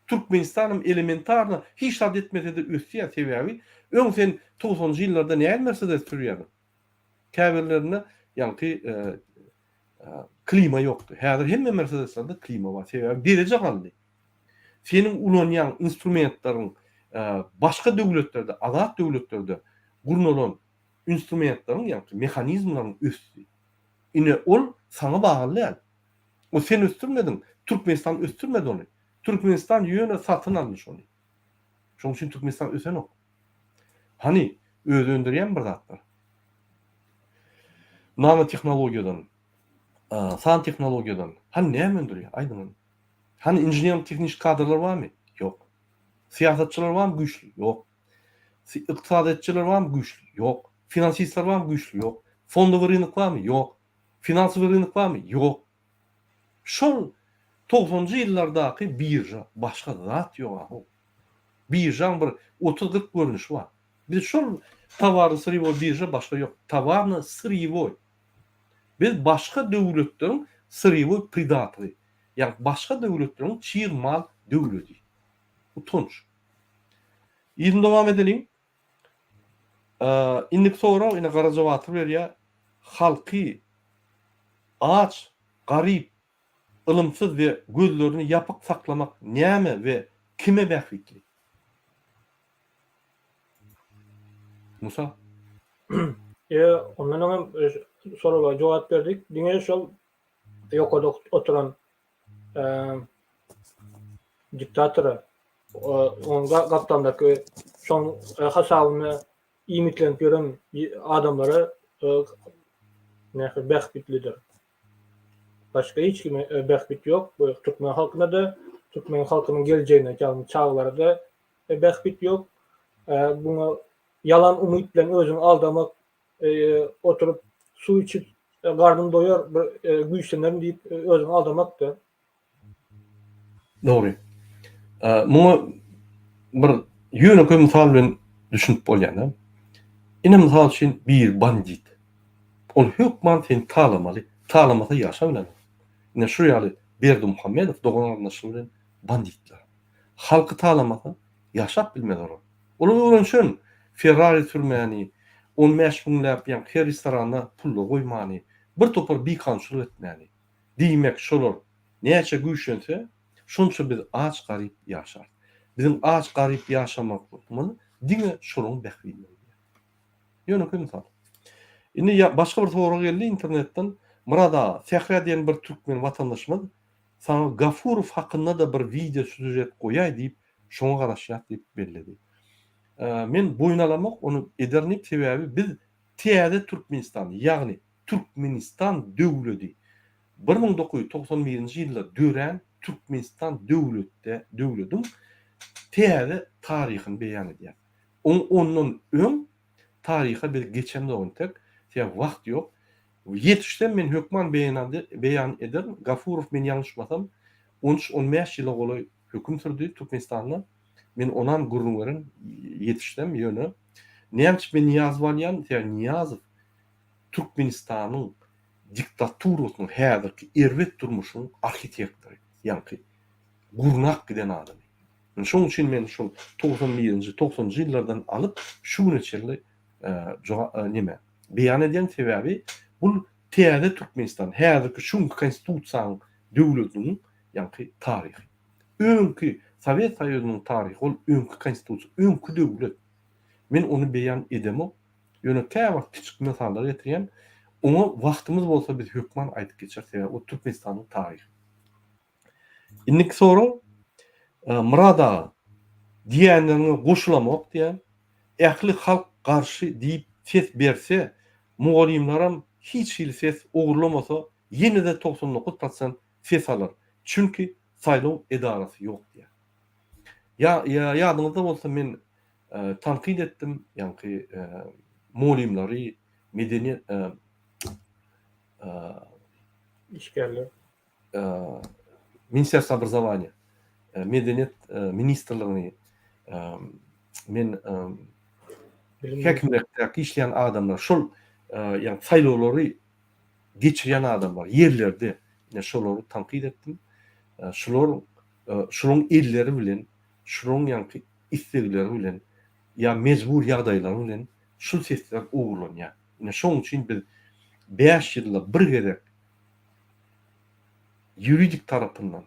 Türkmenistanım elementarna hiç tad etmese de ösýär sebäbi, öň sen 90-njy ýyllarda näme Mercedes sürýärdi? Käbirlerine ýanky klima ýokdy. Häzir hemme Mercedeslerde klima bar. Sebäbi derece galdy. Senin ulanyan instrumentlaryň başga döwletlerde, azat döwletlerde gurnulan instrumentlaryň ýa-ni mehanizmlaryň üstü. Ine ol sana bagly ýa. O sen östürmedin. Türkmenistan östürmedi onu. Türkmenistan ýöne satyn almış onu. Şoň üçin Türkmenistan ösenok. Hani özü öndürýän bir zatlar. Nanotehnologiýadan, san tehnologiýadan. Hani näme öndürýär? Aýdyň. Hani injener teknik kadrlar barmy? Ýok. Siýasatçylar barmy? Güýçli. Ýok. Ykdysadçylar barmy? Güýçli. Ýok. Finansistler barmy? Güýçli. Ýok. Fondowy rynek barmy? Ýok. Finansawy rynek barmy? Ýok. Şol 90-njy ýyllardaky birja başga zat ýok. Birjaň bir 30-40 görnüşi bar. Biz şol towary sırýywoy birja başga ýok. Towarny sırýywoy. Biz başga döwletleriň sırýywoy predatory. Yani başka devletlerin çiğ mal devleti. Utanç. Yine devam edelim. İndik sonra yine Karacavatır veriyor. Halkı aç, garip, ılımsız ve gözlerini yapık saklamak näme ve kime bähritli? Musa? Ondan hem sorulara cevap verdik. Diňe şol ýokada oturan diktatora onga gapdandaky şoň hasabyny imitlenip ýören adamlara nähir bähbitlidir. Başga hiç kime bähbit ýok. Bu Türkmen halkyna da, Türkmen halkynyň geljeğine ýalny çağlara da bähbit ýok. Buňa yalan umyt bilen özüni aldamak, oturup su içip garnym doýar güýçlenlerim diýip özüni aldamak da. Doğru. Muňa bir ýöneköy misal bilen düşünip bolýan. Ine misal üçin bir bandit. Ol hökman sen talamaly, talamasa ýaşa bilen. Ine şu ýaly Berdimuhammedow dogan anlaşylan banditler. Halky talamasa ýaşap bilmeder o. Olar üçin Ferrari sürmäni, 15 minläp ýa her restorana pully goýmany, bir topar bikançylyk etmäni. Diýmek şolar näçe güýçlense, şonça biz aç garyp ýaşar. Bizim aç garyp ýaşamakmyny diňe şonuň bähbitli. Ýöneköy misal. Indi başga bir soru geldi internetden. Murada Fehri diýen bir türkmen watandaşymyz sana Gafurow hakynda da bir video süjet goýay diýip şoňa garaşýar diýip bellädi. Men boýnalamak onu edernik sebäbi biz täze Türkmenistan, ýagny Türkmenistan döwleti 1991-nji ýylda dören Türkmenistan döwletiň täze taryhyny beýan edýär. Ondan öň taryha bir geçen doňtek wagt ýok. Ýetişden men hökman beýan ederim. Gafurow men ýalňyşmasam 13-15 ýyla goly höküm sürdi Türkmenistanda. Men onan gurulmaryň ýetişden ýöne. Näçe men Niyaz bolýan, Niyazow Türkmenistanyň diktaturasynyň häzirki erwet durmuşynyň arxitektory, ýani gurnak giden adam. Şoň üçin men şu 91-nji 90-njy ýyllardan alyp şu neçeli nime beýan edýän sebäbi bu täze Türkmenistan häzirki şu konstitusiýaň döwletiniň ýani taryhy. Öňkü Sovet Soýuzynyň taryhy ol öňkü konstitusiýa, öňkü döwlet. Men onu beýan edemok. Ýöne täwagt kiçik misallar getirýän. Ona wagtymyz bolsa biz hökman aýdyp geçersek, o Türkmenistanyň taryhy. Indik soru Murada diýenlerine goşulamak diýen, ähli halk garşy diýip ses berse, mugallimlaram hiç ses ogurlamasa, ýene de 99% ses alar. Çünki saýlaw edarasy ýok diýär. Ýadyňyzda bolsa men tanqid etdim, ýani mugallimlary, medeniýet işgärler. Ministерство образования, medeniýet ministrligini, men häkimlikde işleyen adamlar, şol ýani saýlawlary geçirýän adamlar ýerlerde, ýa şolary tanqid etdim. Şolaryň elleri bilen, şolaryň ýani istekleri bilen, ýa mejbur ýagdaýlar bilen şu sesler ogurlanýar. Ýani şoň üçin biz 5 ýylda bir gerek yuridik tarapyndan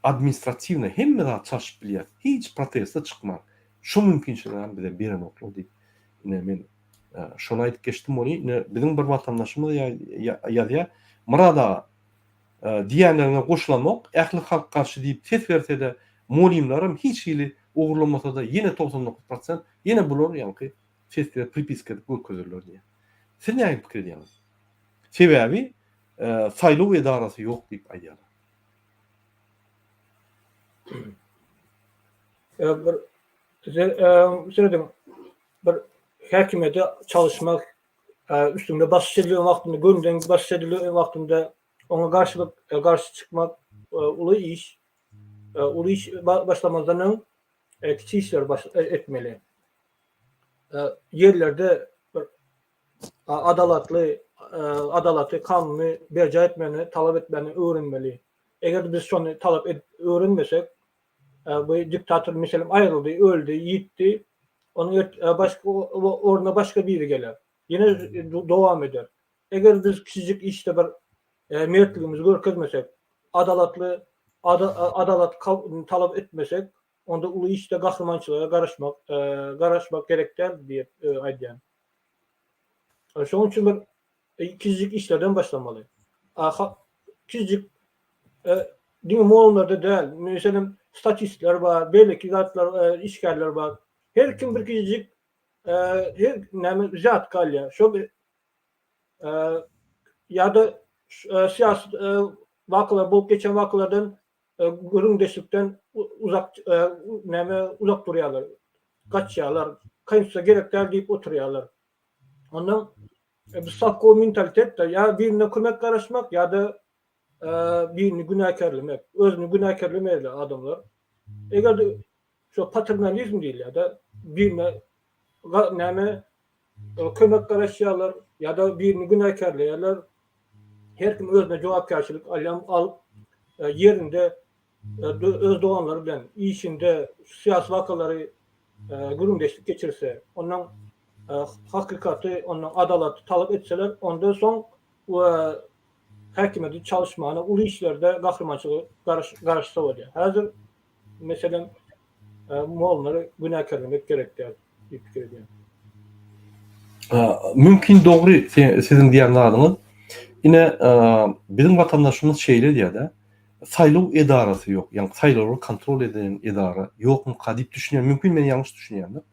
administrativne hemme daha çalışıp bilýär. Hiç protesta çykmak. Şu mümkinçiligini bize beren oklu diýip men Şonu aýdyp geçdim boluy. Bizim bir watandaşymyz ýa Murada diýenlerine goşulamak, ähli halk karşı diýip ses berse de molimlaram hiç ýyly ogurlamasa da ýene 99% ýene bular ýa-ni ses berip pripiska edip göközürler diýe. Siz näme pikir edýäňiz? Sebäbi saýlaw edarasy ýok diýip aýdýar. Söyledim, bir häkimede çalışmak, üstünde baş edilýän wagtynda, günden baş edilýän wagtynda ona karşı çıkmak uly iş. Uly iş başlamazdan kiçik işler etmeli. Yerlerde adalatly, kanuny berja etmeni, talap etmeni öwrenmeli. Eger biz şonu talap öwrenmesek, bu diktatör meselem ayrıldı, öldü, yitti. Onun oruna başka biri gelir. Yine devam eder. Eğer biz kiçicik işte bir mertligimizi görkezmesek, adalat talap etmesek, onda ulu işte gahrymançylyga garaşmak gerekler diýip aýdýan. Şoň üçin bir kiçicik işlerden başlamaly. Kiçicik diňe moğollarda däl, meselem statistler var, belki zatlar, işgärler var. Her kim bir kiçicik her näme zat galya. Şo bir ýa-da siýasat wakalar bolup geçen wakalardan görüňdeşlikden uzak uzak durýarlar. Kaçýarlar, kaýnsa gerekler diýip oturýarlar. Ondan bu sakko mentalitet ya birine kömek garaşmak ýa-da birini günahkerlemek, özünü günahkerlemeli adamlar. Eger şu paternalizm diýil ýa-da birine kömek garaşýarlar ýa-da birini günahkerleýärler. Her kim özüne jogapkarçylyk alyp yerinde öz doganlary bilen işinde siýasy wakalary görüňdeşlik geçirse, ondan hakykaty, ondan adalaty talap etseler, ondan soň häkimeti çalışmagyna uly işlerde gahrymançylyk garaşsa bolýar. Häzir meselem moğolları günahkerlemek gerek diýip pikir edýär. Mümkin dogry sizin diýenleriňiz. Ine bizim watandaşymyz şeýle diýär-de, saýlaw edarasy ýok. Ýani saýlawry kontrol eden edara ýokmy diýip düşünýär. Mümkin men ýalňyş düşünýärdim.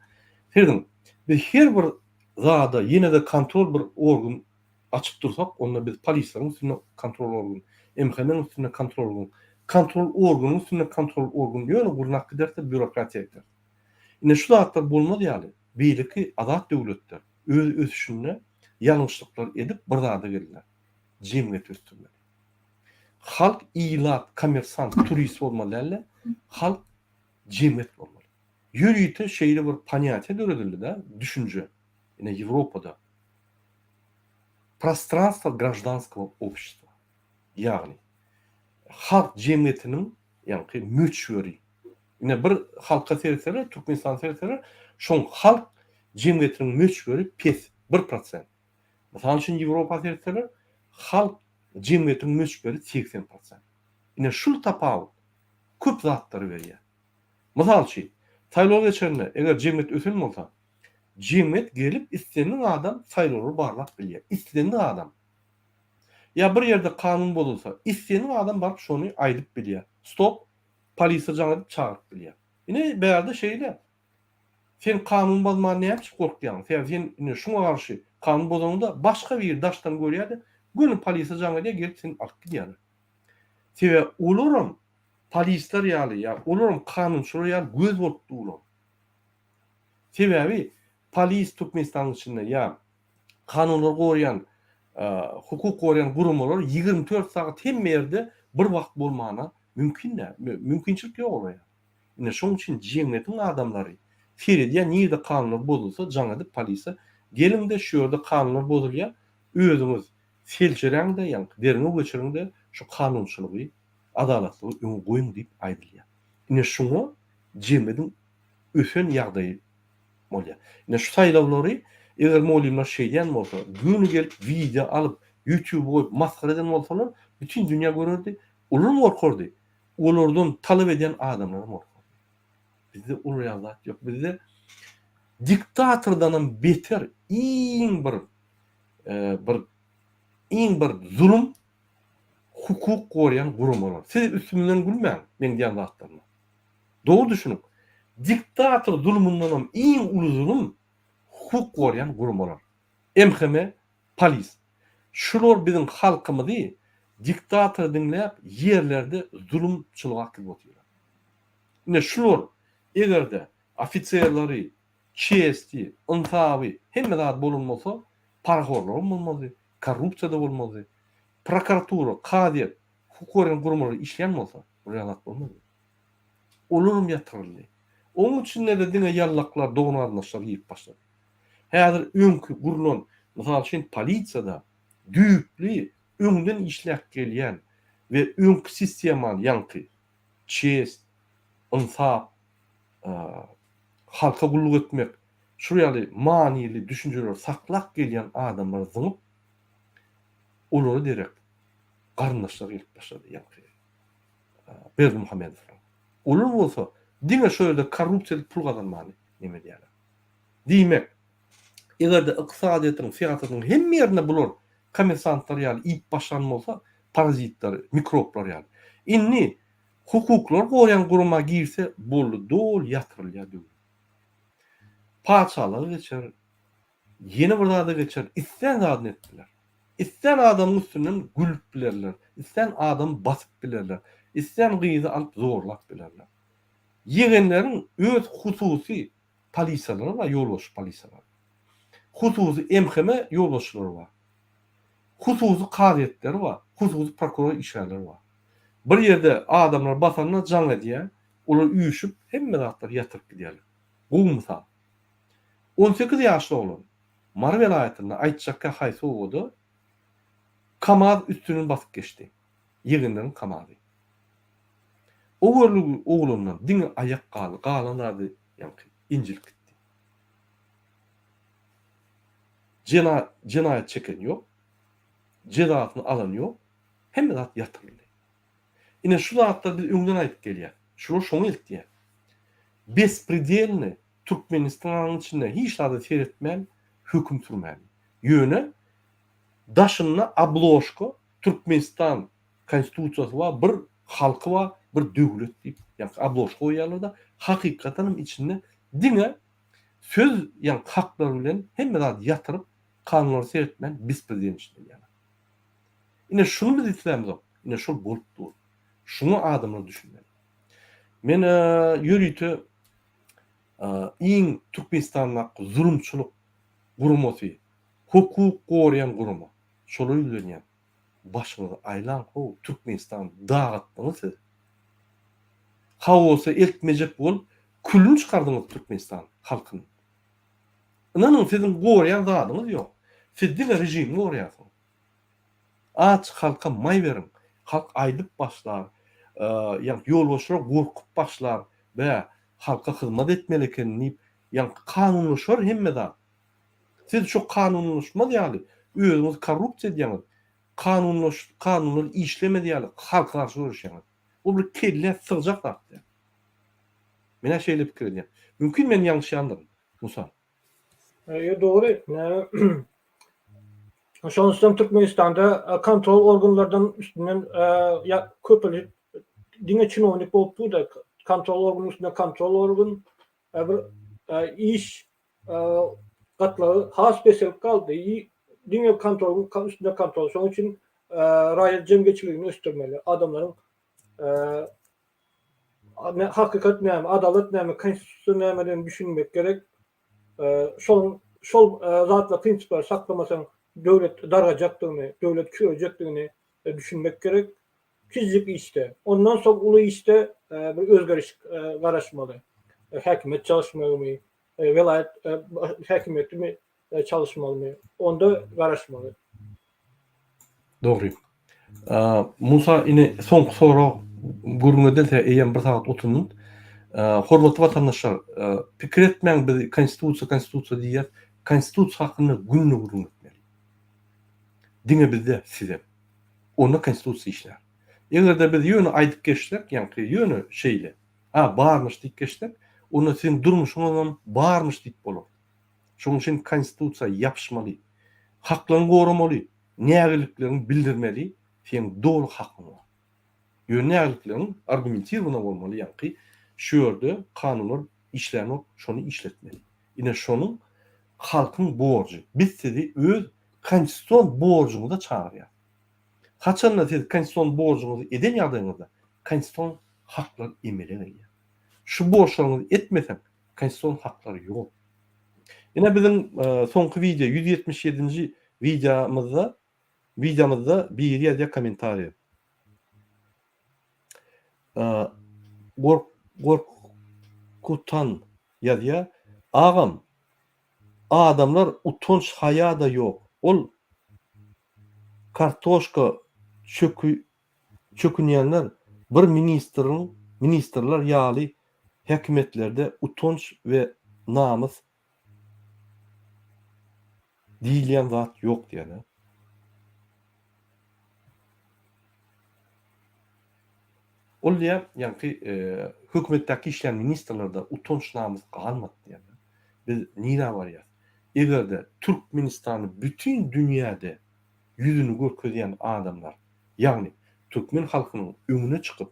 Herdim, biz her bir zada ýene de kontrol bir organ açyp dursak, onda biz polisiýanyň üstüne kontrol organ, MHN'nin üstüne kontrol organ, kontrol organyň üstüne kontrol organ ýöne gurnak giderse bürokratiýa gider. Ine şu zatlar bolmaz ýaly. Beýleki azat döwletler öz ösüşine ýalňyşlyklar edip bir zada geldiler. Cemiyet üstünde. Halk ilat, komersant, turist olmalı, halk cemiyet olmalı. Yürüyüşte şeyde bir panyatya döredildi de, düşünce. Yine Avrupa'da. Пространство гражданского общества. Yani halk cemiyetinin yani müçveri. Yine bir halka serseler, Türkmenistan serseler, şoň halk cemiyetinin müçveri pes, 1%. Mesela için Avrupa serseler, halk cemiyetinin müçberi 80%. Yine şul tapawut köp zatlary berýär. Mysal üçin, saýlaw geçende eger cemiyet ösen bolsa, cemiyet gelip istenen adam saýlawry barlap bilýär. İstenen adam. Ya bir ýerde kanun bolsa, istenen adam baryp şonu aýdyp bilýär. Stop, polisiýa jaňyp çağıryp bilýär. Yine beýerde şeýle. Sen kanun bozmany näçe gorkýaň? Sen ine şuna garşy kanun bozanyňda başga bir daşdan görýärdi. Günün polisiýa jaňyňa gelip seni alyp gidýär. Sebäbi olaram polisler ýaly ýa olaram kanunçylar ýaly göz bolup durýar. Sebäbi polis Türkmenistanyň içinde ýa kanunlar goýan, hukuk goýan gurumlar 24 saat hem ýerde bir wagt bolmana mümkinçilik ýok olýar. Ine şoň üçin jemgyýetiň adamlary Ferediýa nirde kanunlar bozulsa jaňydy polisiýa gelinde şu ýerde kanunlar bozulýar, özüňiz selçireň de ýa derine geçiriň de şu kanunçylygy, adalatlygy öňe goýun diýip aýdylýar. Ine şunu jemgyýetiň ösen ýagdaýy bolýar. Ine şu saýlawlary eger molimler şeýdän bolsa, günü gelip video alyp YouTube goýup maskara eden bolsalar, bütün dünýä görerdi, ular gorkardy. Olardan talap eden adamlar gorkardy. Bizde ulu ýazat ýok. Bizde diktatordan beter iň bir zulüm hukuk gorayan gurum bolar. Siz üstünden gülmäň men diýen zatlaryna. Doğru düşünün. Diktator zulmündan iň uly zulüm hukuk gorayan gurum bolar. Emheme polis. Şular bizim halkymyzy diktator dinläp yerlerde zulümçilik akyp oturýar. Ne şular egerde ofitserleri, çesti, ıntaby hemme zat bolunmasa parahorlar bolmazdy, korrupsiýa da bolmazdy. Prokuratura, kadiyet, hukuken gurumları işleyen bolsa, realat bolmazdy. Olurum yatırıldy. Onun için de dine yallaklar, doğun arnaşlar yiyip başladı. Häzir öňkü gurulan, mysal üçin polisiýada düýpli, öňden işläp gelýän we öňkü sisteman ýanky, çest, insap, halka gulluk etmek, şuryaly manili düşünjeler saklap gelýän adamlar zyňyp olary derek garnaşlar gelip başlady ýanky. Berdimuhammedow. Olur bolsa, diňe şöyle korrupsiýaly pul gazanmany neme diýerler. Diýmek, egerde ykdysadyýatyň, syýasatyň hemme ýerine bular kommersantlar ýaly ip başlan bolsa, parazitler, mikroplar ýaly. Inni hukuklar goýan guruma girse boldy, dol ýatyrylýar. Paçalar geçer, yeni bir zada geçer, isten zadını ettiler. İsten adamın üstünden gülüp bilerler, isten adam basıp bilerler, isten gıyızı alıp zorlap bilerler. Yegenlerin öz hususi polisaları var, yolbaşı polisaları. Hususi emheme yolbaşıları var. Hususi kadiyetleri var, hususi prokuror işlerleri var. Bir yerde adamlar basanına can ediyor, onlar üyüşüp hemme zatlar yatırıp gidiyorlar. Bu misal. 18 ýaşly olan Mar welaýatyna Aýtjakka haýsy ogdy, kamaz üstünden basyp geçdi. Ýegenlerin kamazy. O oglundan diňe aýak galanlardy, ýa-ni injil gitdi. Jinayet çeken ýok, jezatyny alan ýok, hemme zat ýatyryldy. Ine şu zatlar biz öňden aýdyp gelýär. Şunu şoňa eltdiýär. Bespredelni Türkmenistan'ın içinde hiç adı seyretmeyen hüküm sürmeyen. Yöne daşınına abloşko Türkmenistan konstitusyası var, bir halkı var, bir devlet deyip. Yani abloşko uyarlar da hakikaten içinde dine söz yani haklar bilen hem de yatırıp kanunları seyretmeyen biz prezidentin içinde yani. Yine şunu biz istememiz o. Yine şu bolup dur. Şunu adamlar düşünmeli. Men yürüytü iň Türkmenistan'da zulümçülük gurumasy, hukuk gorayan gurumu. Şolar ýüzlenýär. Başyňyzy aýlan, o Türkmenistan dagatdyňyz siz. Hawosy eltmejek bolup, külünü çykardyňyz Türkmenistan halkyny. Inanyň siziň gorayan zadyňyz ýok. Siz diňe rejimini goraýarsyňyz. Aç halka may berin. Halk aýdyp başlar, ýa-ni ýolbaşylar gorkup başlar we halka hyzmat etmeli ekenini, yani kanunlaşar hemme da. Siz şu kanunlaşma diýäli, özüňiz korrupsiýa diýäňiz, kanunlar işleme diýäli, halka garşy görüşýäňiz. O bir kelle sığjak zat. Mene şeýle pikir edýär. Mümkin men ýalňyş ýandyrym, Musa. Doğru. Şoňsam Türkmenistan'da kontrol organlardan üstünden köpüli diňe çynownik bolupdy da kontrol organı üstünde kontrol organ iş gatlagy has spesial kaldı. Diňe kontrol üstünde kontrol. Şoň üçin raýat jemgyçiligini östürmeli. Adamlaryň hakykat näme, adalet näme, konstitusiýa näme düşünmek gerek. Şol zatla prinsipler saklamasaň döwlet darajakdygyny, döwlet kürejakdygyny düşünmek gerek. Kiçik işte. Ondan sonra ulu işte bir özgürlük garaşmalı. Häkimet çalışmalı mı? Velayet häkimeti mi çalışmalı mı? Onda garaşmalı. Doğru. Musa ine soňky soraw gurulma delse eýen bir saat oturun. Hormatly vatandaşlar, pikir etmeň biz konstitusiýa diýär. Konstitusiýa hakyny günni gurulma etmeli. Diňe bizde size. Onda konstitusiýa işler. Egerde biz ýöne aýdyp geçsek, ýa-ni ýöne şeýle. Barnyş diýip geçsek, Ona sen durmuşyňyň barmyş diýip bolar. Şoň üçin konstitusiýa ýapyşmaly. Haklaryny goramaly, nägeliklerini bildirmeli, sen dolu hakyň bar. Nägeliklerini argumentirowna bolmaly, ýa-ni şu ýerde kanunlar işlenip, şonu işletmeli. Ine şonuň halkyň borjy. Biz sizi öz konstitusiýon borjuňyza çağırýar. Haçan siz konstitusiýon borjuňyzy eden ýagdaýyňyzda konstitusiýon haklar emele gelýär. Şu borçlaryňyzy etmesen konstitusiýon haklary ýok. Ine bizim soňky video 177-nji videomuzda bir ýerde komentariýa. Gorkutan ýazýar. Agam, adamlar utanç haýa-da ýok. Ol kartoşka çökünýänler bir ministrler ýaly häkimetlerde utanç we namys diýilýän zat ýok diýerler. Ol diýär, ýa-ni hökümetdäki işleýän ministrlerde utanç namys galmady diýerler. Biz nira barýar. Egerde Türkmenistany bütün dünýäde yüzünü görkezýän adamlar, ýagni Türkmen halkynyň öňüne çykyp,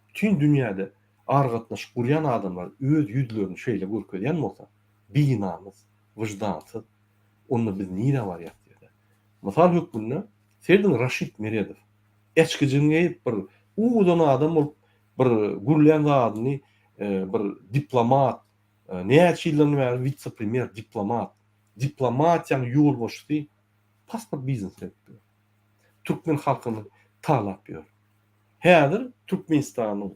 bütün dünýäde argatnaş gurýan adamlar öz yüzlerini şeýle görkezýän bolsa, binamyz, wyjdansyz, onda biz nira barýar diýerler. Mysal hökmünde Serdin Raşid Meredow eçkijinge bir uzun adam bolup bir gurulýan zadyny bir diplomat, näçe ýyldan bäri vitse-premier diplomat, diplomatiýanyň ýol boşdy, pasport biznes etdi. Türkmen halkyny talap ýör. Häzir Türkmenistanyň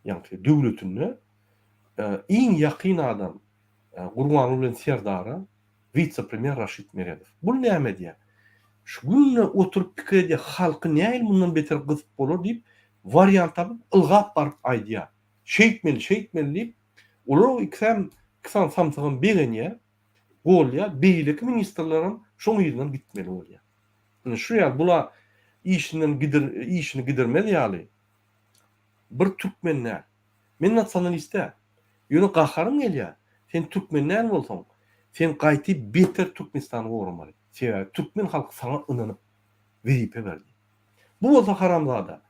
ýa-ni döwletine iň ýakyn adam Gurbanuly bilen Serdara vitse-premier Raşid Meredow. Bu näme diýär? Şu günle oturup pikir edýär, halky näil mundan beter gyzyp bolar diýip variant tapyp ylgap baryp aýdýar. Şeýtmeli diýip olar ikisem samsagyň berenýär, bolýar, beýleki ministrlaryň şoň ýerden gitmeli bolýar. Şu ýa bular işini gidirmeli ýaly. Bir türkmenler, men nasionalistä, ýöne gaharym gelýär. Sen türkmenler bolsaň, sen gaýtyp beter Türkmenistany goramaly. Sebäbi türkmen halky sana ynanyp wezipä berdi. Bu bolsa haramzada.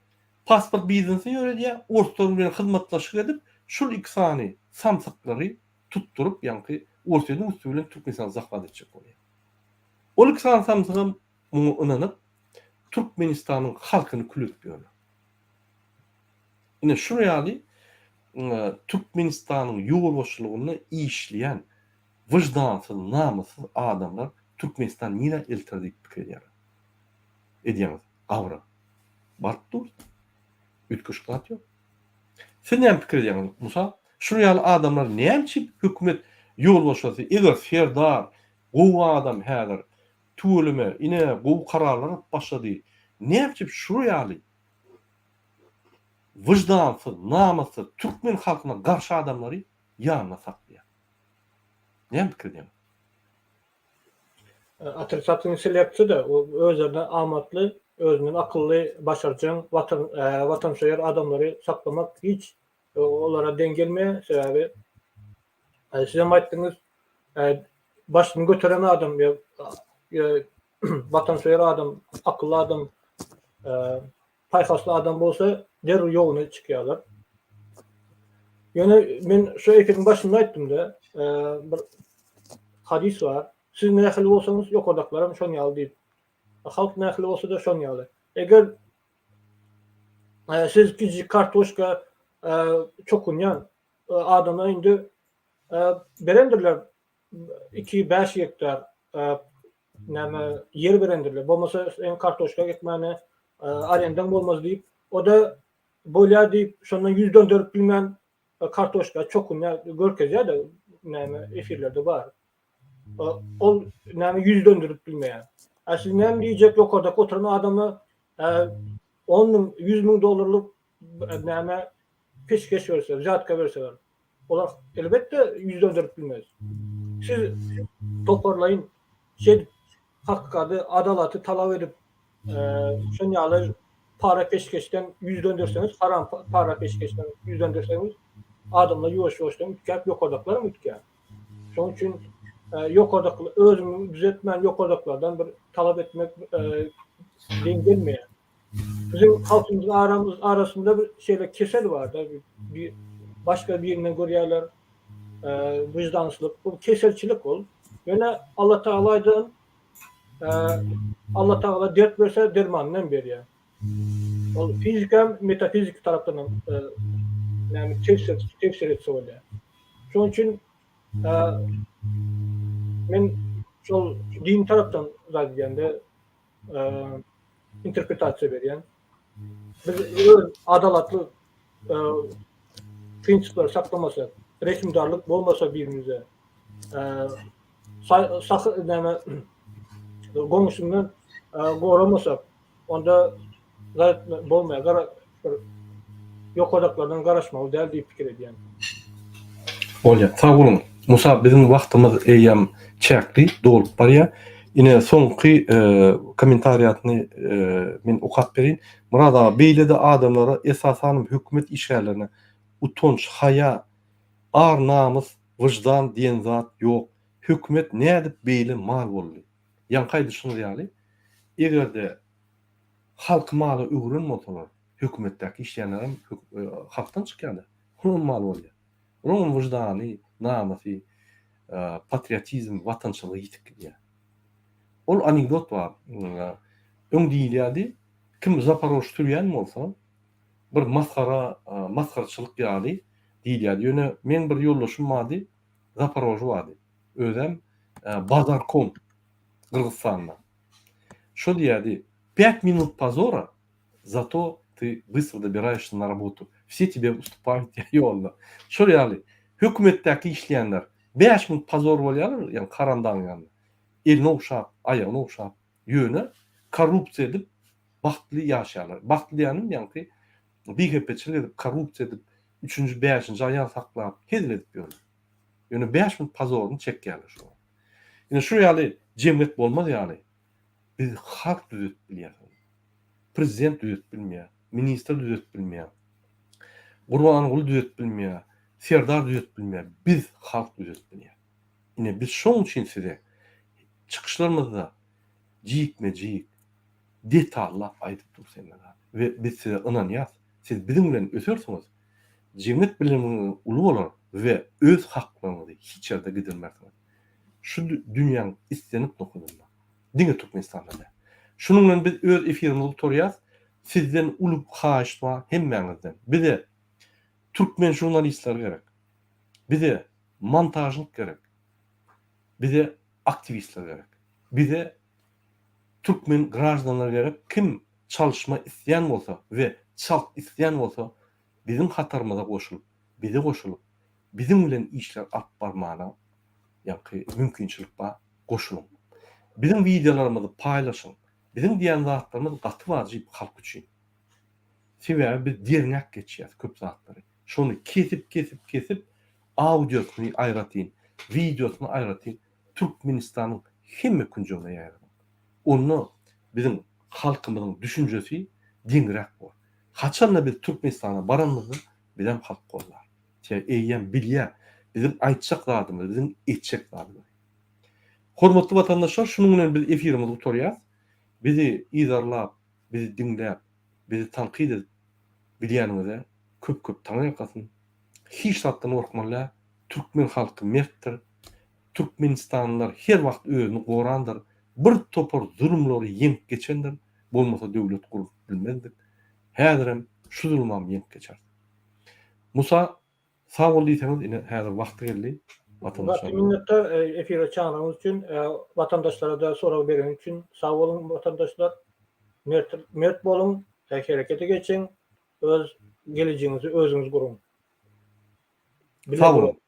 Pasport biznesini ýöredýär, ortadan bilen hyzmatlaşyk edip, şol iki sany samsaklary tutturup, ýa-ni ortadan üstü bilen Türkmenistany zaklap etjek bolýar. Ol iki sany samsagy muňa ynanyp, Türkmenistanyň halkyny külüp ýörler. Ine şu ýaly Türkmenistanyň ýolbaşçylygyny işleýän wyjdansyz, namysyz adamlar Türkmenistan nire eltirdik pikir edýär. Awra. Bartdur. Ütküşlat ýok. Sen näme pikir edýäň Musa? Şu ýaly adamlar näçe hökümet ýolbaşçysy, eger Serdar, gowy adam häzir tüwelime, ine gowy kararlar başlady. Näçe şu ýaly wyjdansyz, namysyz Türkmen halkyna garşy adamlary ýanyna saklaýar. Näme pikir edýäň? Atrasatın selekçi de özlerine amatlı, özünün akıllı, başarıcı, vatansever adamları saklamak hiç onlara dengelmeye sebebi. Size ayttınız, başını götüren adam, vatansever adam, akıllı adam, payhaslı adam olsa derhal yoluna çıkıyorlar. Yani ben şu ekenin başında ayttım da bir hadis var. Siz nähili bolsaňyz ýok odaklarym şoň ýaly diýip. Halk nähili bolsa da şoň ýaly. Eger siz kiçik kartoşka çokunýan adama indi berendirler 2-5 hektar näme yer berendirler. Bolmasa en kartoşka ekmäne arendan bolmaz diýip, o da bolýar diýip şondan 100 döndürüp bilmän kartoşka çokunýan görkezýär da näme efirlerde bar. Ol näme 100 döndürüp bilmeýän. Siz näme diýjek ýokarda oturan adamy 10 100 000 dolarlyk näme peşkeş berseler, zatka berseler. Olar elbetde 100 döndürüp bilmez. Siz toparlayın, hakkady, adalaty talap edip şoň ýaly para peşkeşden 100 döndürseniz, haram para peşkeşden 100 döndürseniz adamlar yoş-yoşdan ütkep ýokardaklar mı ütkep? Şoň üçin ýokardaklar özüňi düzeltmän ýokardaklardan bir talap etmek diň gelmeýär. Bizim halkymyzyň arasynda bir şeýle kesel bar da, bir başga birinden görýärler, wyjdanslyk, bu keselçilik bol. Ýöne Allah Taala'dan Allah Taala dert berse dermanyny berýär. Ol fizik hem metafizik tarapdan näme tefsir etse bolýar. Şoň üçin men şol din tarapdan zat interpretasiya berýän. Biz adalatly prinsipler saklamasak, resmdarlyk bolmasa birimize, näme goňuşundan goramasak, onda zat bolmaýar. Ýokardaklardan garaşmaly däl diýip pikir edýän. Bolýar. Sag bolun. Musa, bizim wagtymyz eýem çäkli, dolup barýar. Ine soňky kommentariýatyny men okat berin. Murad aga beýlede adamlara esasan hökümet işgärlerine utanç, haya, ar namys, wyjdan diýen zat ýok. Hökümet nädip beýle mal boldy? Ýankaýdy şunu diýäli. Egerde halk maly öwrenmoklar, hökümetdäki işleýänler halkdan çykýandy. Hunun mal bolýar. Onun wyjdany, namasy, patriotizm, watançylygy ýitip gidýär. Ol anekdot bar. Öň diýilýärdi, kim Zaporoj türýän bolsa, bir maskarçylyk ýaly diýilýärdi. Ýöne men bir ýoldaşym bardy, Zaporoj bardy. Özem Bazarkom, Kırgızstanda. Şo diýärdi, 5 минут позора, зато ты быстро добираешься на работу. Все тебе уступают yolda. Şo diýärdi, hökümetdäki işleýänler 5 minut pozor bolýarlar, ýani karandaň ýanynda. Eline uşap, ayagyna uşap, ýöne korrupsiýa edip baktly ýaşarlar. Baktly ýanym ýani bigepeçilik edip, korrupsiýa edip, 3-nji, 5-nji aýal saklap, hedil edip ýörler. Ýöne 5 minut pozoryny çekýärler şo. Ýene şu ýaly jemgyýet bolmaz ýaly. Biz halk düzelt bilýär. Prezident düzelt bilmeýär, minister düzelt bilmeýär. Gurbanyňly düzelt bilmeýär, serdar düzelt bilmeýär. Biz halk düzelt bilýär. Ine biz şoň üçin size çykyşlarymyzda jikme-jik detalla aýdyp dursaňlar we biz size ynanýas. Siz bizim bilen ösörsiňiz, jemgyýet biliminiň uly bolar we öz haklaryňyzy hiç ýerde gidermersiňiz. Şu dünýäň istenip dokunyny. Diňe Türkmenistanda. Şunun bilen biz öz efirimizi torýas. Sizden uly haýyş bar hemmäňizden. Bize türkmen jurnalistler gerek. Bize montajyk gerek. Bize aktivistler gerek. Bize türkmen grajdanlar gerek. Kim çalışma isleýän bolsa we çalk isleýän bolsa bizim hatarymyza goşulyp, bize goşulyp, bizim bilen işler alyp barmana ýa-ki mümkinçilik bar, goşulun. Bizim videolarımızı paylaşın. Bizim diýen zatlarymyz gaty wajyp halk üçin. Sebäbi biz derňek geçýär köp zatlary. Şonu kesip audiosyny aýratyn, videosyny aýratyn, Türkmenistanyň hemme künjüne ýaýratyn. Onu bizim halkymyzyň düşünjesi diňrek bol. Haçanda biz Türkmenistana baranmyzy bilen halk bollar. Eýýän bilýär. Bizim aýtjak zadymyz, bizim etjek zadymyz. Hormatly watandaşlar, şunun bilen biz efirimizi utarýas. Bizi izarlap, bizi dinläp, bizi tanqid edip bilýänimize köp taňa ýakasyn. Hiç zatdan gorkmalar. Türkmen halky mertdir. Türkmenistanlılar her wagt özüni gorandyr. Bir topar zulümleri ýeňip geçendir. Bolmasa döwlet gurup bilmezdik. Häzirem şu zulmam ýeňip geçer. Musa, sag bol diýseňiz, ine häzir wagty geldi. Vatandaşlar minnettar efire çağırmamız için, vatandaşlara da soru veren için sağ olun vatandaşlar. Mert bolun, harekete geçin, öz geleceğinizi özünüz kurun. Sağ olun.